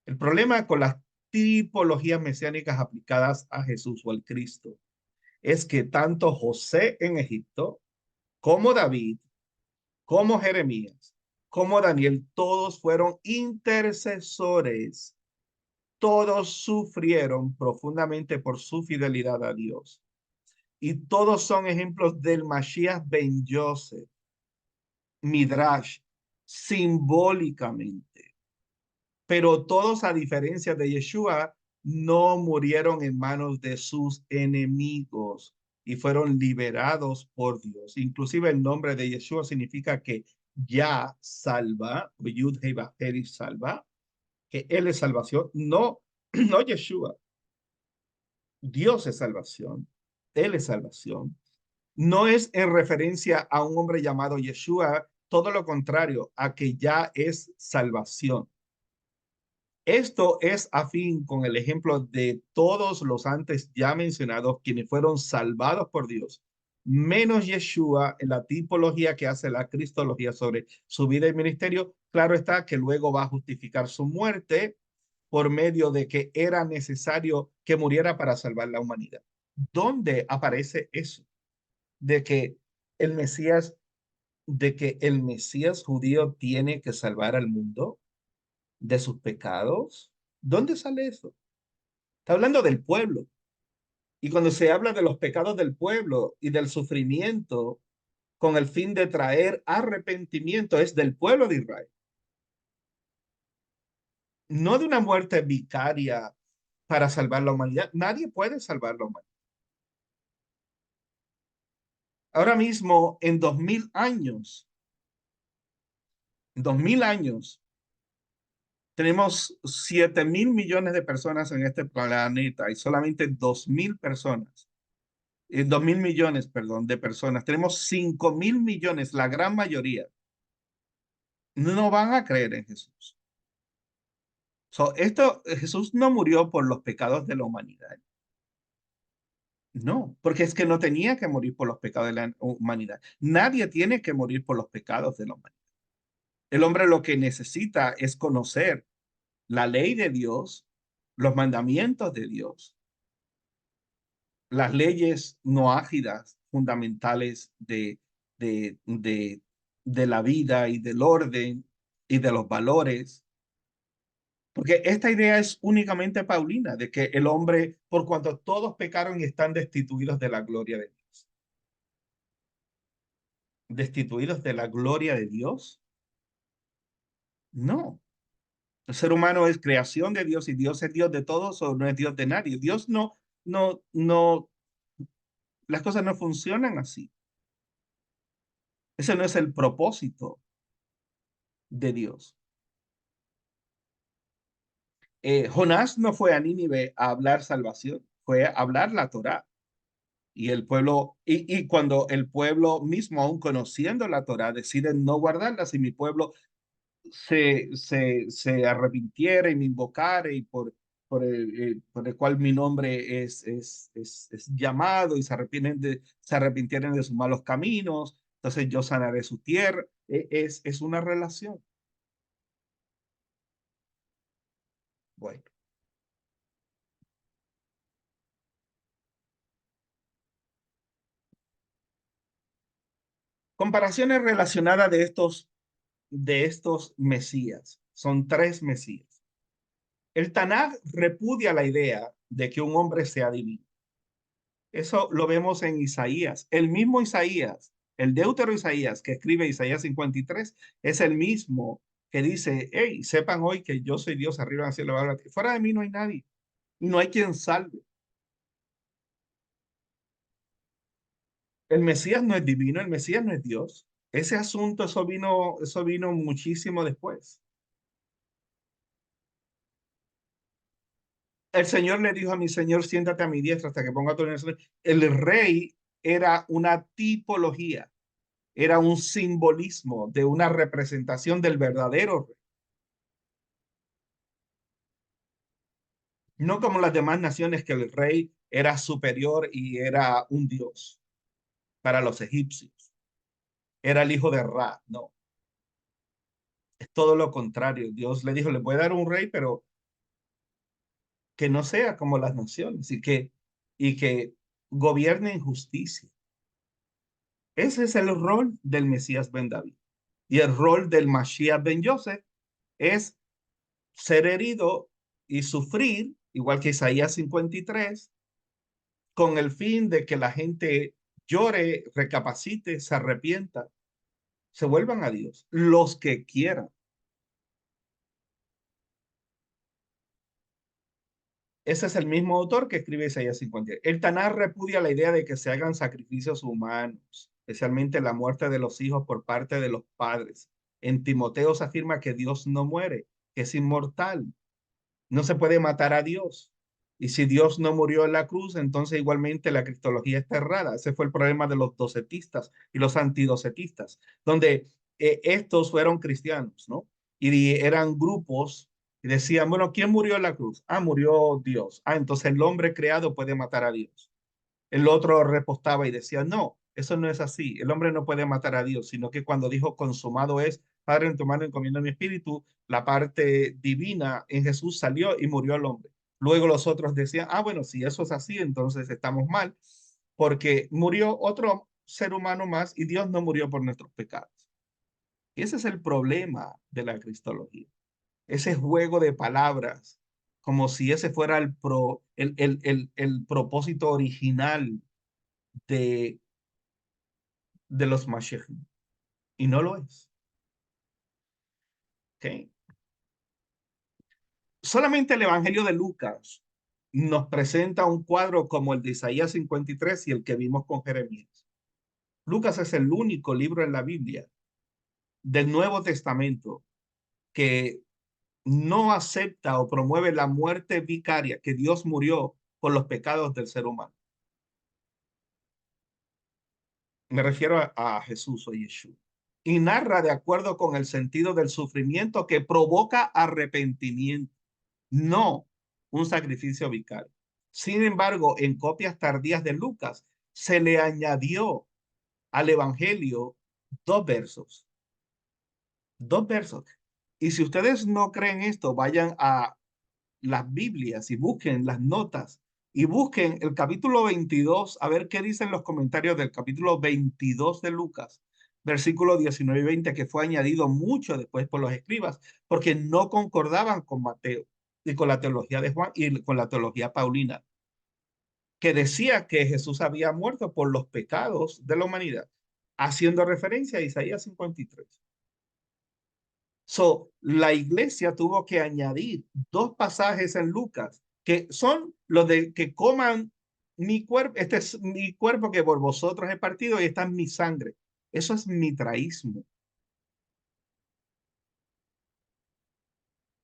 El problema con las tipologías mesiánicas aplicadas a Jesús o al Cristo es que tanto José en Egipto, como David, como Jeremías, como Daniel, todos fueron intercesores, todos sufrieron profundamente por su fidelidad a Dios. Y todos son ejemplos del Mashiach ben Yosef, Midrash, simbólicamente. Pero todos, a diferencia de Yeshua, no murieron en manos de sus enemigos y fueron liberados por Dios. Inclusive el nombre de Yeshua significa que ya salva, Yud Hei Vav Hei salva, que Él es salvación, no, no Yeshua. Dios es salvación, Él es salvación. No es en referencia a un hombre llamado Yeshua, todo lo contrario, a que ya es salvación. Esto es afín con el ejemplo de todos los antes ya mencionados, quienes fueron salvados por Dios, menos Yeshua en la tipología que hace la cristología sobre su vida y ministerio. Claro está que luego va a justificar su muerte por medio de que era necesario que muriera para salvar la humanidad. ¿Dónde aparece eso? De que el Mesías, de que el Mesías judío tiene que salvar al mundo de sus pecados. ¿Dónde sale eso? Está hablando del pueblo. Y cuando se habla de los pecados del pueblo y del sufrimiento con el fin de traer arrepentimiento, es del pueblo de Israel. No de una muerte vicaria para salvar la humanidad. Nadie puede salvar la humanidad. Ahora mismo, en 2000 años, tenemos 7.000 millones de personas en este planeta y solamente 2.000 personas, 2.000 millones, perdón, de personas. Tenemos 5.000 millones, la gran mayoría, no van a creer en Jesús. Jesús no murió por los pecados de la humanidad. No, porque es que no tenía que morir por los pecados de la humanidad. Nadie tiene que morir por los pecados de la humanidad. El hombre lo que necesita es conocer la ley de Dios, los mandamientos de Dios, las leyes no ágidas fundamentales de de la vida y del orden y de los valores. Porque esta idea es únicamente paulina, de que el hombre, por cuanto todos pecaron y están destituidos de la gloria de Dios. ¿Destituidos de la gloria de Dios? No. El ser humano es creación de Dios y Dios es Dios de todos o no es Dios de nadie. Dios no, las cosas no funcionan así. Ese no es el propósito de Dios. Jonás no fue a Nínive a hablar salvación, fue a hablar la Torá. Y el pueblo, y cuando el pueblo mismo, aún conociendo la Torá, decide no guardarla, si mi pueblo se arrepintiera y me invocara y por el cual mi nombre es llamado y se arrepintieran de sus malos caminos, entonces yo sanaré su tierra. Es una relación. Bueno, comparaciones relacionadas de estos Mesías. Son tres Mesías. El Tanaj repudia la idea de que un hombre sea divino. Eso lo vemos en Isaías. El mismo Isaías, el deutero Isaías que escribe Isaías 53, es el mismo que dice, hey, sepan hoy que yo soy Dios arriba en el cielo, fuera de mí no hay nadie, no hay quien salve. El Mesías no es divino, el Mesías no es Dios. Ese asunto, eso vino muchísimo después. El Señor le dijo a mi Señor, siéntate a mi diestra hasta que ponga tu reino. El rey era una tipología, era un simbolismo de una representación del verdadero rey. No como las demás naciones que el rey era superior y era un dios para los egipcios. Era el hijo de Ra. No, es todo lo contrario. Dios le dijo, le voy a dar un rey, pero que no sea como las naciones y que gobierne en justicia. Ese es el rol del Mesías Ben David. Y el rol del Mashiach Ben Yosef es ser herido y sufrir, igual que Isaías 53, con el fin de que la gente llore, recapacite, se arrepienta, se vuelvan a Dios, los que quieran. Ese es el mismo autor que escribe Isaías 50. El Tanar repudia la idea de que se hagan sacrificios humanos, especialmente la muerte de los hijos por parte de los padres. En Timoteo se afirma que Dios no muere, que es inmortal. No se puede matar a Dios. Y si Dios no murió en la cruz, entonces igualmente la cristología está errada. Ese fue el problema de los docetistas y los antidocetistas, donde estos fueron cristianos, ¿no? Y eran grupos y decían, bueno, ¿quién murió en la cruz? Ah, murió Dios. Ah, entonces el hombre creado puede matar a Dios. El otro repostaba y decía, no, eso no es así. El hombre no puede matar a Dios, sino que cuando dijo consumado es, Padre, en tu mano encomiendo mi espíritu, la parte divina en Jesús salió y murió el hombre. Luego los otros decían, ah, bueno, si eso es así, entonces estamos mal, porque murió otro ser humano más y Dios no murió por nuestros pecados. Y ese es el problema de la cristología. Ese juego de palabras, como si ese fuera el propósito original de, de los Mashiach. Y no lo es. ¿Okay? Solamente el Evangelio de Lucas nos presenta un cuadro como el de Isaías 53 y el que vimos con Jeremías. Lucas es el único libro en la Biblia del Nuevo Testamento que no acepta o promueve la muerte vicaria, que Dios murió por los pecados del ser humano. Me refiero a Jesús o Yeshua. Y narra de acuerdo con el sentido del sufrimiento que provoca arrepentimiento, no un sacrificio vicario. Sin embargo, en copias tardías de Lucas se le añadió al Evangelio dos versos, dos versos. Y si ustedes no creen esto, vayan a las Biblias y busquen las notas y busquen el capítulo 22, a ver qué dicen los comentarios del capítulo 22 de Lucas. versículos 19 y 20, que fue añadido mucho después por los escribas, porque no concordaban con Mateo y con la teología de Juan y con la teología paulina, que decía que Jesús había muerto por los pecados de la humanidad, haciendo referencia a Isaías 53. So, la iglesia tuvo que añadir dos pasajes en Lucas, que son los de que coman mi cuerpo, este es mi cuerpo que por vosotros he partido y esta es mi sangre. Eso es mitraísmo.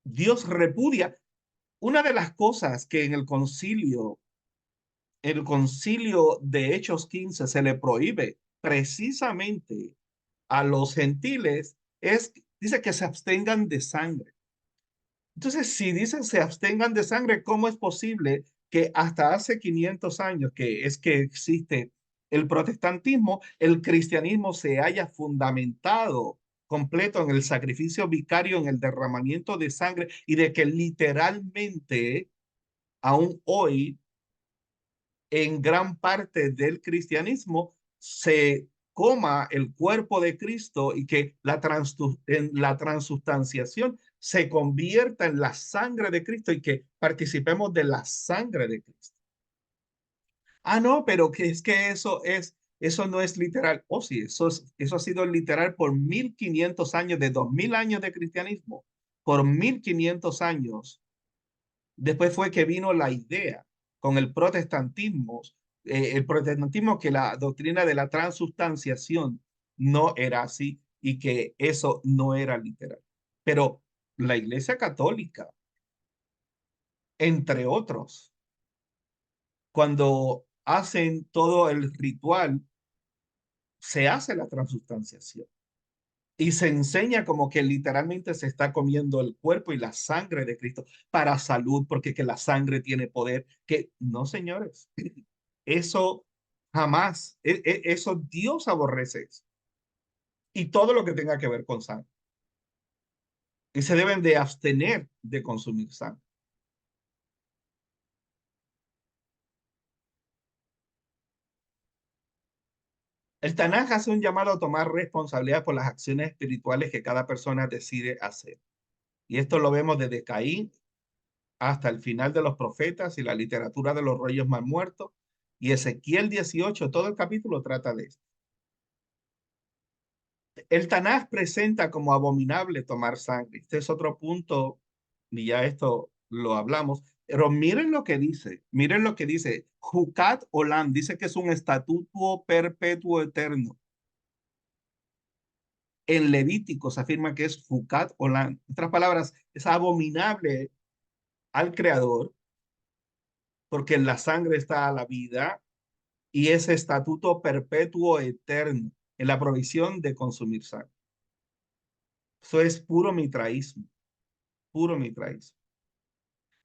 Dios repudia. Una de las cosas que en el concilio de Hechos 15 se le prohíbe precisamente a los gentiles es, dice que se abstengan de sangre. Entonces, si dicen se abstengan de sangre, ¿cómo es posible que hasta hace 500 años que es que existe el protestantismo, el cristianismo se haya fundamentado completo en el sacrificio vicario, en el derramamiento de sangre y de que literalmente aún hoy en gran parte del cristianismo se coma el cuerpo de Cristo y que en la transubstanciación se convierta en la sangre de Cristo y que participemos de la sangre de Cristo? Ah, no, pero que es que eso no es literal. Oh, sí, eso ha sido literal por 1500 años, de 2000 años de cristianismo. Por 1500 años después fue que vino la idea con el protestantismo que la doctrina de la transubstanciación no era así y que eso no era literal. Pero la Iglesia Católica, entre otros, cuando hacen todo el ritual, se hace la transubstanciación. Y se enseña como que literalmente se está comiendo el cuerpo y la sangre de Cristo para salud, porque que la sangre tiene poder. Que no, señores, eso jamás, eso Dios aborrece eso. Y todo lo que tenga que ver con sangre. Y se deben de abstener de consumir sangre. El Tanaj hace un llamado a tomar responsabilidad por las acciones espirituales que cada persona decide hacer. Y esto lo vemos desde Caín hasta el final de los profetas y la literatura de los rollos mal muertos. Y Ezequiel 18, todo el capítulo trata de esto. El Tanaj presenta como abominable tomar sangre. Este es otro punto, y ya esto lo hablamos. Pero miren lo que dice. Jucat Olam dice que es un estatuto perpetuo eterno. En Levítico se afirma que es Jucat Olam. En otras palabras, es abominable al Creador porque en la sangre está la vida y ese estatuto perpetuo eterno en la provisión de consumir sangre. Eso es puro mitraísmo, puro mitraísmo.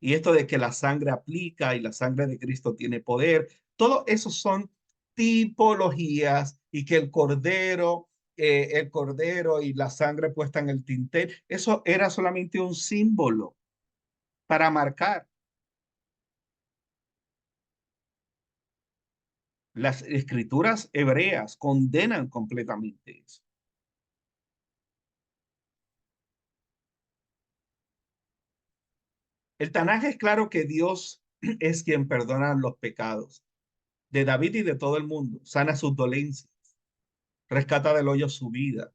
Y esto de que la sangre aplica y la sangre de Cristo tiene poder, todo eso son tipologías y que el cordero y la sangre puesta en el tintel, eso era solamente un símbolo para marcar. Las escrituras hebreas condenan completamente eso. El Tanaj es claro que Dios es quien perdona los pecados de David y de todo el mundo, sana sus dolencias, rescata del hoyo su vida,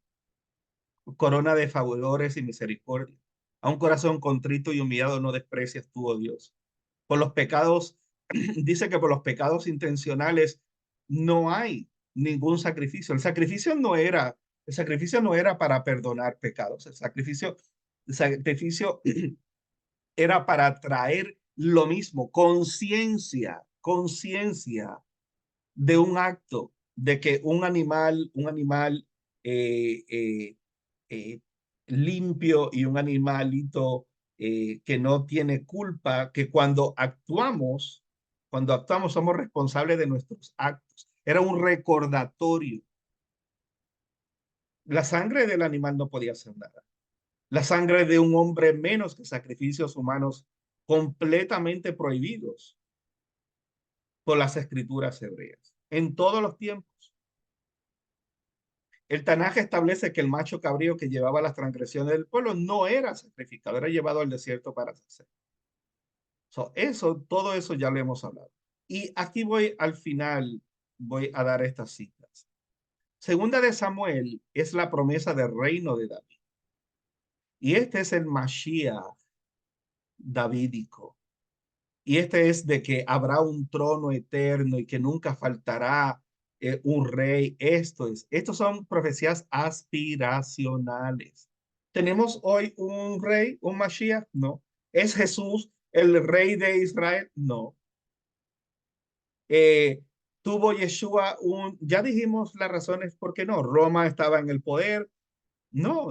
corona de favores y misericordia. A un corazón contrito y humillado no desprecias tú, oh Dios. Por los pecados, dice que por los pecados intencionales no hay ningún sacrificio. El sacrificio no era para perdonar pecados. El sacrificio era para traer lo mismo, conciencia de un acto, de que un animal eh, eh, eh, limpio y un animalito que no tiene culpa, que cuando actuamos somos responsables de nuestros actos. Era un recordatorio. La sangre del animal no podía hacer nada. La sangre de un hombre menos que sacrificios humanos completamente prohibidos por las escrituras hebreas en todos los tiempos. El Tanaj establece que el macho cabrío que llevaba las transgresiones del pueblo no era sacrificado, era llevado al desierto para hacer. Todo eso ya lo hemos hablado. Y aquí voy al final, voy a dar estas citas. Segunda de Samuel es la promesa del reino de David. Y este es el Mashiach davídico. Y este es de que habrá un trono eterno y que nunca faltará un rey. Estos son profecías aspiracionales. ¿Tenemos hoy un rey, un Mashiach? No. ¿Es Jesús el rey de Israel? No. Eh, ¿Tuvo Yeshua ya dijimos las razones por qué no? Roma estaba en el poder, no,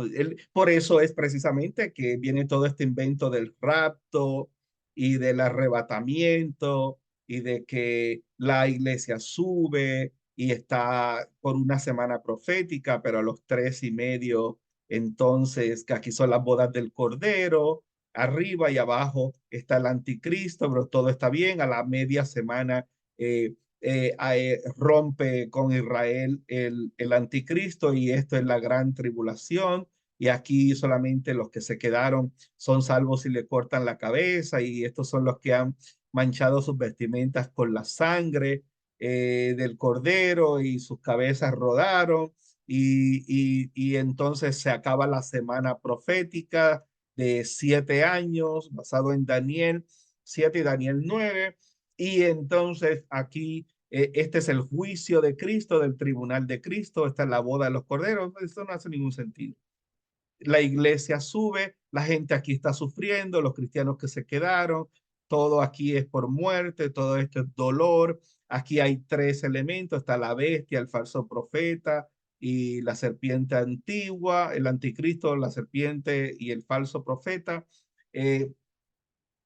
por eso es precisamente que viene todo este invento del rapto y del arrebatamiento y de que la iglesia sube y está por una semana profética, pero a los 3 y medio, entonces, que aquí son las bodas del Cordero, arriba y abajo está el anticristo, pero todo está bien, a la media semana rompe con Israel el anticristo y esto es la gran tribulación. Y aquí solamente los que se quedaron son salvos si le cortan la cabeza y estos son los que han manchado sus vestimentas con la sangre del cordero y sus cabezas rodaron y entonces se acaba la semana profética de 7 años basado en Daniel 7 y Daniel 9 y entonces aquí este es el juicio de Cristo, del tribunal de Cristo, esta es la boda de los corderos, esto no hace ningún sentido. La iglesia sube, la gente aquí está sufriendo, los cristianos que se quedaron, todo aquí es por muerte, todo esto es dolor. Aquí hay 3 elementos, está la bestia, el falso profeta y la serpiente antigua, el anticristo, la serpiente y el falso profeta. Eh,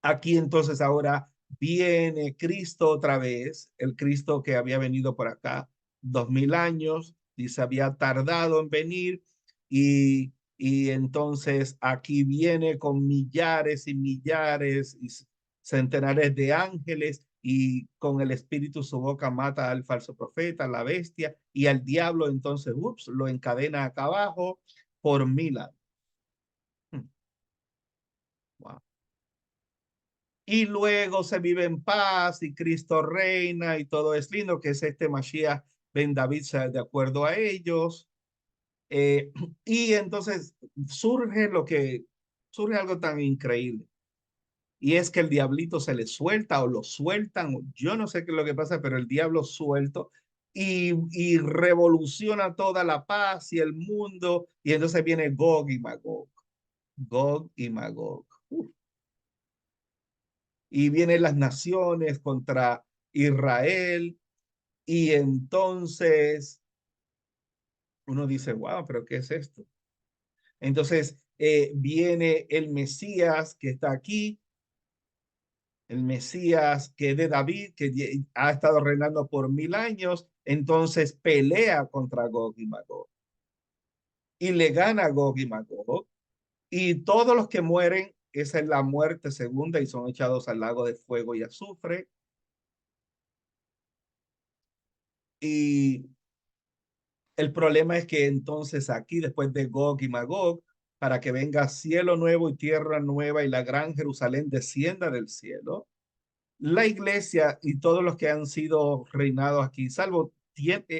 Aquí entonces ahora viene Cristo otra vez, el Cristo que había venido por acá 2000 años y se había tardado en venir y entonces aquí viene con millares y millares y centenares de ángeles y con el espíritu su boca mata al falso profeta, la bestia y al diablo entonces, lo encadena acá abajo por 1000 años. Wow. Y luego se vive en paz y Cristo reina y todo es lindo, que es este Mashiach ben David, de acuerdo a ellos. Eh, y entonces surge algo tan increíble. Y es que el diablito se le suelta o lo sueltan. Yo no sé qué es lo que pasa, pero el diablo suelto y revoluciona toda la paz y el mundo. Y entonces viene Gog y Magog. Gog y Magog. Y vienen las naciones contra Israel y entonces uno dice, wow, pero ¿qué es esto? Entonces viene el Mesías que está aquí, el Mesías que es de David, que ha estado reinando por 1000 años, entonces pelea contra Gog y Magog y le gana a Gog y Magog y todos los que mueren, esa es la muerte segunda y son echados al lago de fuego y azufre y el problema es que entonces aquí, después de Gog y Magog, para que venga cielo nuevo y tierra nueva y la gran Jerusalén descienda del cielo, la iglesia y todos los que han sido reinados aquí, salvo,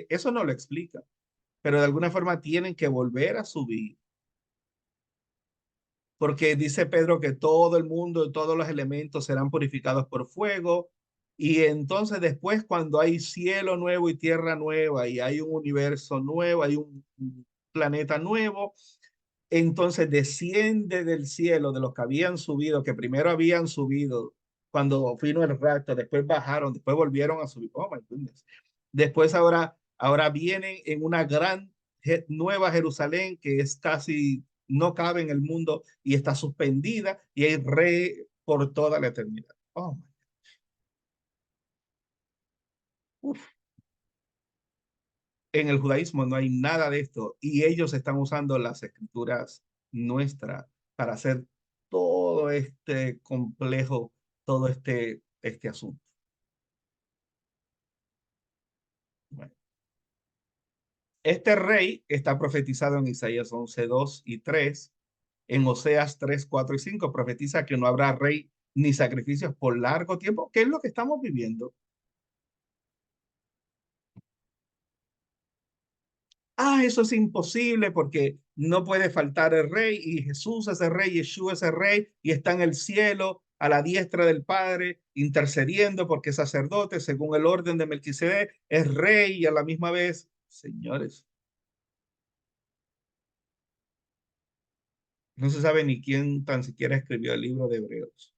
eso no lo explica, pero de alguna forma tienen que volver a subir porque dice Pedro que todo el mundo, todos los elementos serán purificados por fuego. Y entonces después cuando hay cielo nuevo y tierra nueva y hay un universo nuevo, hay un planeta nuevo, entonces desciende del cielo de los que habían subido, que primero habían subido cuando vino el rapto, después bajaron, después volvieron a subir. Oh my goodness. Después ahora vienen en una gran nueva Jerusalén que es casi no cabe en el mundo y está suspendida y es rey por toda la eternidad. Oh my. Uf. En el judaísmo no hay nada de esto y ellos están usando las escrituras nuestras para hacer todo este complejo, todo este asunto. Bueno, Este rey está profetizado en Isaías 11, 2 y 3. En Oseas 3, 4 y 5 profetiza que no habrá rey ni sacrificios por largo tiempo, que es lo que estamos viviendo. Eso es imposible porque no puede faltar el rey y Jesús es el rey, Yeshua es el rey y está en el cielo a la diestra del Padre intercediendo porque es sacerdote según el orden de Melquisedec, es rey y a la misma vez, señores, no se sabe ni quién tan siquiera escribió el libro de Hebreos.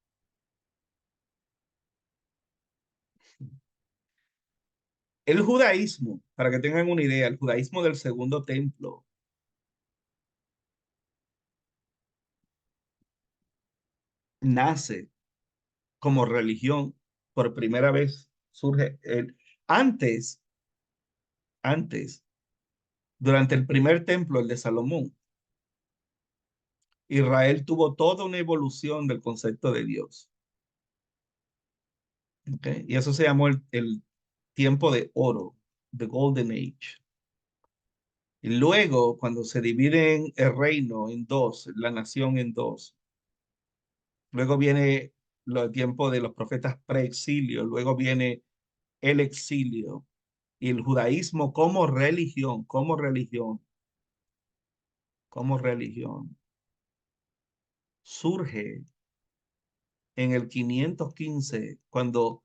El judaísmo, para que tengan una idea, el judaísmo del segundo templo nace como religión por primera vez, surge antes, antes, durante el primer templo, el de Salomón, Israel tuvo toda una evolución del concepto de Dios. ¿Okay? Y eso se llamó el tiempo de oro, the Golden Age. Y luego, cuando se divide el reino en dos, la nación en dos, luego viene el tiempo de los profetas preexilio, luego viene el exilio y el judaísmo como religión, surge en el 515, cuando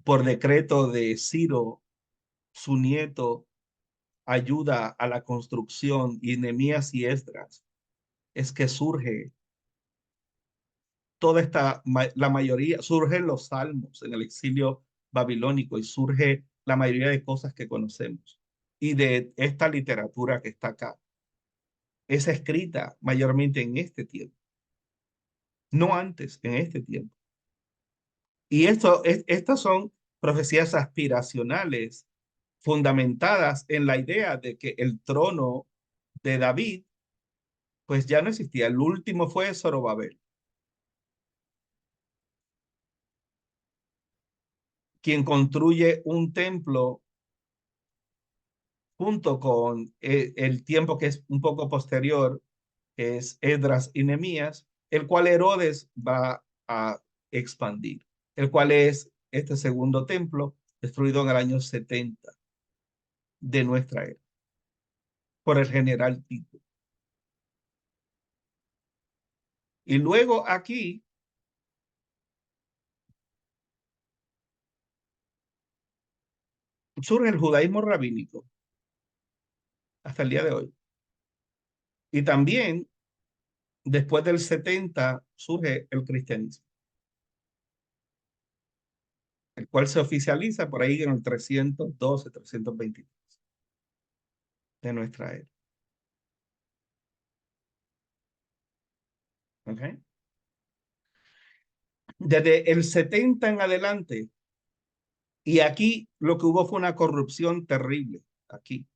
por decreto de Ciro, su nieto, ayuda a la construcción, y Nehemías y Esdras, es que surge toda la mayoría, surgen los salmos en el exilio babilónico y surge la mayoría de cosas que conocemos. Y de esta literatura que está acá, es escrita mayormente en este tiempo, no antes, en este tiempo. Y estas son profecías aspiracionales fundamentadas en la idea de que el trono de David pues ya no existía. El último fue Zorobabel, quien construye un templo junto con el tiempo que es un poco posterior, que es Esdras y Nehemías, el cual Herodes va a expandir, el cual es este segundo templo destruido en el año 70 de nuestra era por el general Tito. Y luego aquí surge el judaísmo rabínico hasta el día de hoy. Y también después del 70 surge el cristianismo, el cual se oficializa por ahí en el 312, 323 de nuestra era. ¿Okay? Desde el 70 en adelante, y aquí lo que hubo fue una corrupción terrible, aquí,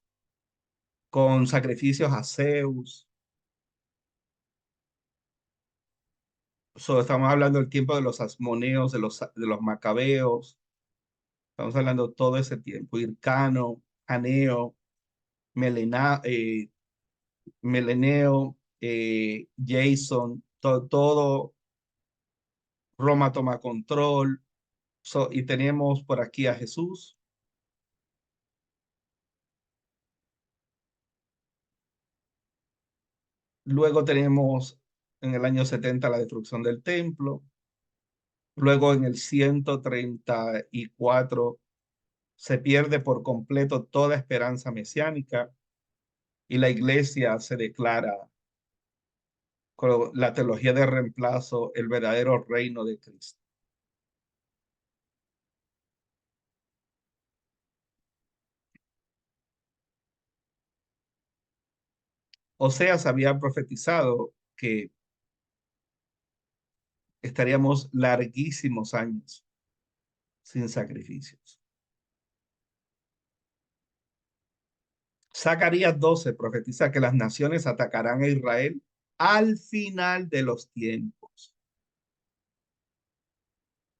con sacrificios a Zeus. Estamos hablando del tiempo de los asmoneos, de los macabeos, estamos hablando todo ese tiempo, Hircano, Aneo, Melena, Meleneo, Jason, todo Roma toma control. Y tenemos por aquí a Jesús. Luego tenemos en el año 70 la destrucción del templo. Luego en el 134 se pierde por completo toda esperanza mesiánica y la iglesia se declara con la teología de reemplazo el verdadero reino de Cristo. Oseas había profetizado que estaríamos larguísimos años sin sacrificios. Zacarías 12 profetiza que las naciones atacarán a Israel al final de los tiempos,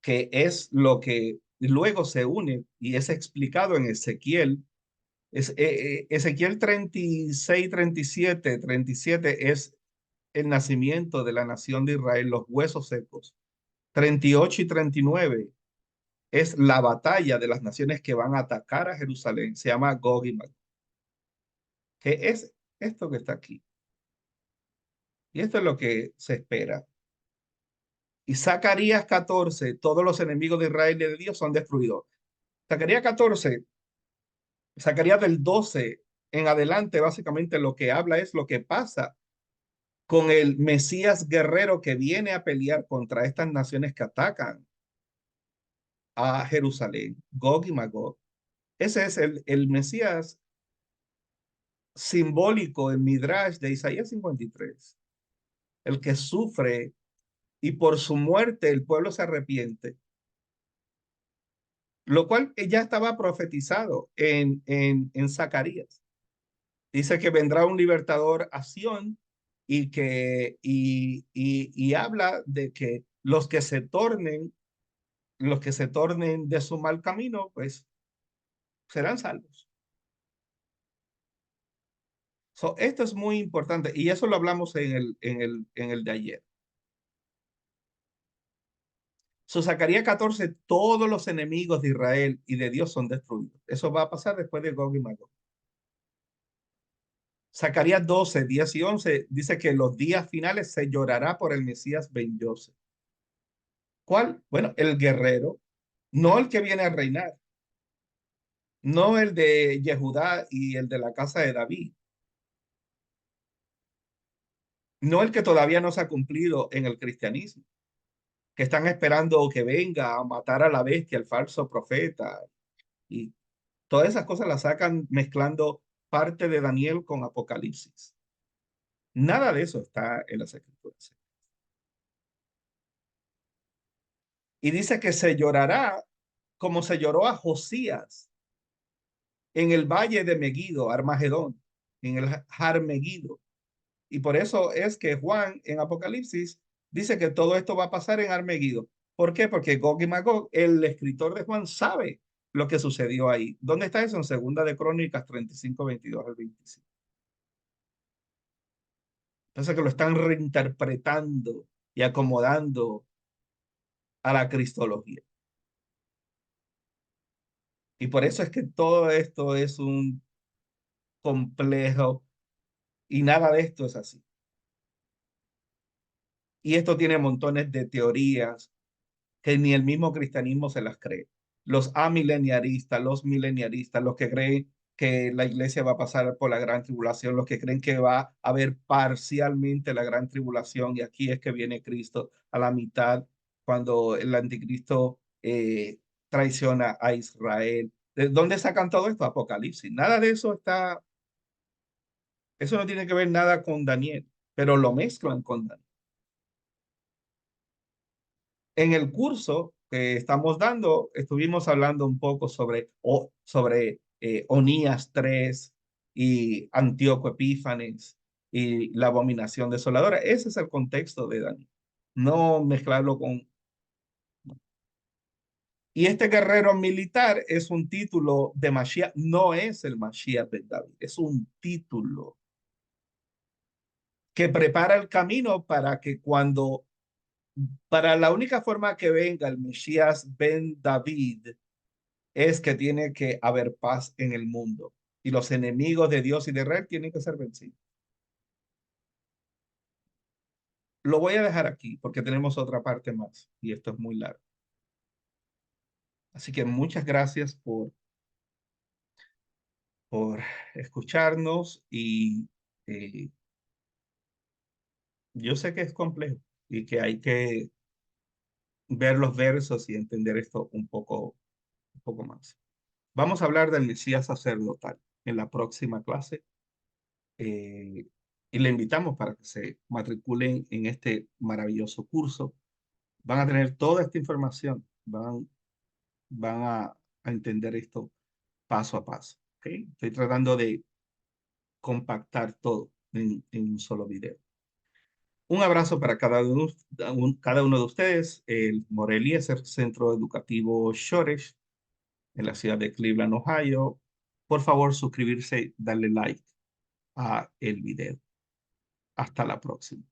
que es lo que luego se une y es explicado en Ezequiel Ezequiel 36, 37, 37 es el nacimiento de la nación de Israel, los huesos secos. 38 y 39 es la batalla de las naciones que van a atacar a Jerusalén. Se llama Gog y Magog, que es esto que está aquí. Y esto es lo que se espera. Y Zacarías 14, todos los enemigos de Israel y de Dios son destruidos. Zacarías 14, Zacarías del 12 en adelante, básicamente lo que habla es lo que pasa con el Mesías guerrero que viene a pelear contra estas naciones que atacan a Jerusalén, Gog y Magog. Ese es el Mesías simbólico en Midrash de Isaías 53, el que sufre y por su muerte el pueblo se arrepiente, lo cual ya estaba profetizado en Zacarías. Dice que vendrá un libertador a Sión y habla de que los que se tornen de su mal camino, pues serán salvos. Esto es muy importante y eso lo hablamos en el de ayer. Zacarías 14, todos los enemigos de Israel y de Dios son destruidos. Eso va a pasar después de Gog y Magog. Zacarías 12, 10 y 11 dice que los días finales se llorará por el Mesías Ben Yosef. ¿Cuál? Bueno, el guerrero, no el que viene a reinar, no el de Yehudá y el de la casa de David, no el que todavía no se ha cumplido en el cristianismo, que están esperando que venga a matar a la bestia, el falso profeta, y todas esas cosas las sacan mezclando parte de Daniel con Apocalipsis. Nada de eso está en las escrituras. Y dice que se llorará como se lloró a Josías en el valle de Megiddo, Armagedón, en el Har Megiddo. Y por eso es que Juan en Apocalipsis dice que todo esto va a pasar en Armegiddo. ¿Por qué? Porque Gog y Magog, el escritor de Juan, sabe lo que sucedió ahí. ¿Dónde está eso? En Segunda de Crónicas 35, 22 al 25. Entonces que lo están reinterpretando y acomodando a la cristología. Y por eso es que todo esto es un complejo y nada de esto es así. Y esto tiene montones de teorías que ni el mismo cristianismo se las cree. Los amileniaristas, los mileniaristas, los que creen que la iglesia va a pasar por la gran tribulación, los que creen que va a haber parcialmente la gran tribulación y aquí es que viene Cristo a la mitad cuando el anticristo traiciona a Israel. ¿De dónde sacan todo esto? Apocalipsis. Nada de eso está, eso no tiene que ver nada con Daniel, pero lo mezclan con Daniel. En el curso que estamos dando, estuvimos hablando un poco sobre Onías 3 y Antíoco Epífanes y la abominación desoladora. Ese es el contexto de Daniel. No mezclarlo con... Y este guerrero militar es un título de Mashiach, no es el Mashiach de David, es un título que prepara el camino para la única forma que venga el Mesías Ben David es que tiene que haber paz en el mundo y los enemigos de Dios y de Israel tienen que ser vencidos. Lo voy a dejar aquí porque tenemos otra parte más y esto es muy largo. Así que muchas gracias por escucharnos y eh, yo sé que es complejo y que hay que ver los versos y entender esto un poco más. Vamos a hablar del Mesías sacerdotal en la próxima clase. eh, y le invitamos para que se matriculen en este maravilloso curso. Van a tener toda esta información, van a entender esto paso a paso. ¿Okay? Estoy tratando de compactar todo en un solo video. Un abrazo para cada uno de ustedes. El Moreliezer Centro Educativo Shoresh en la ciudad de Cleveland, Ohio. por favor suscribirse, darle like a el video. Hasta la próxima.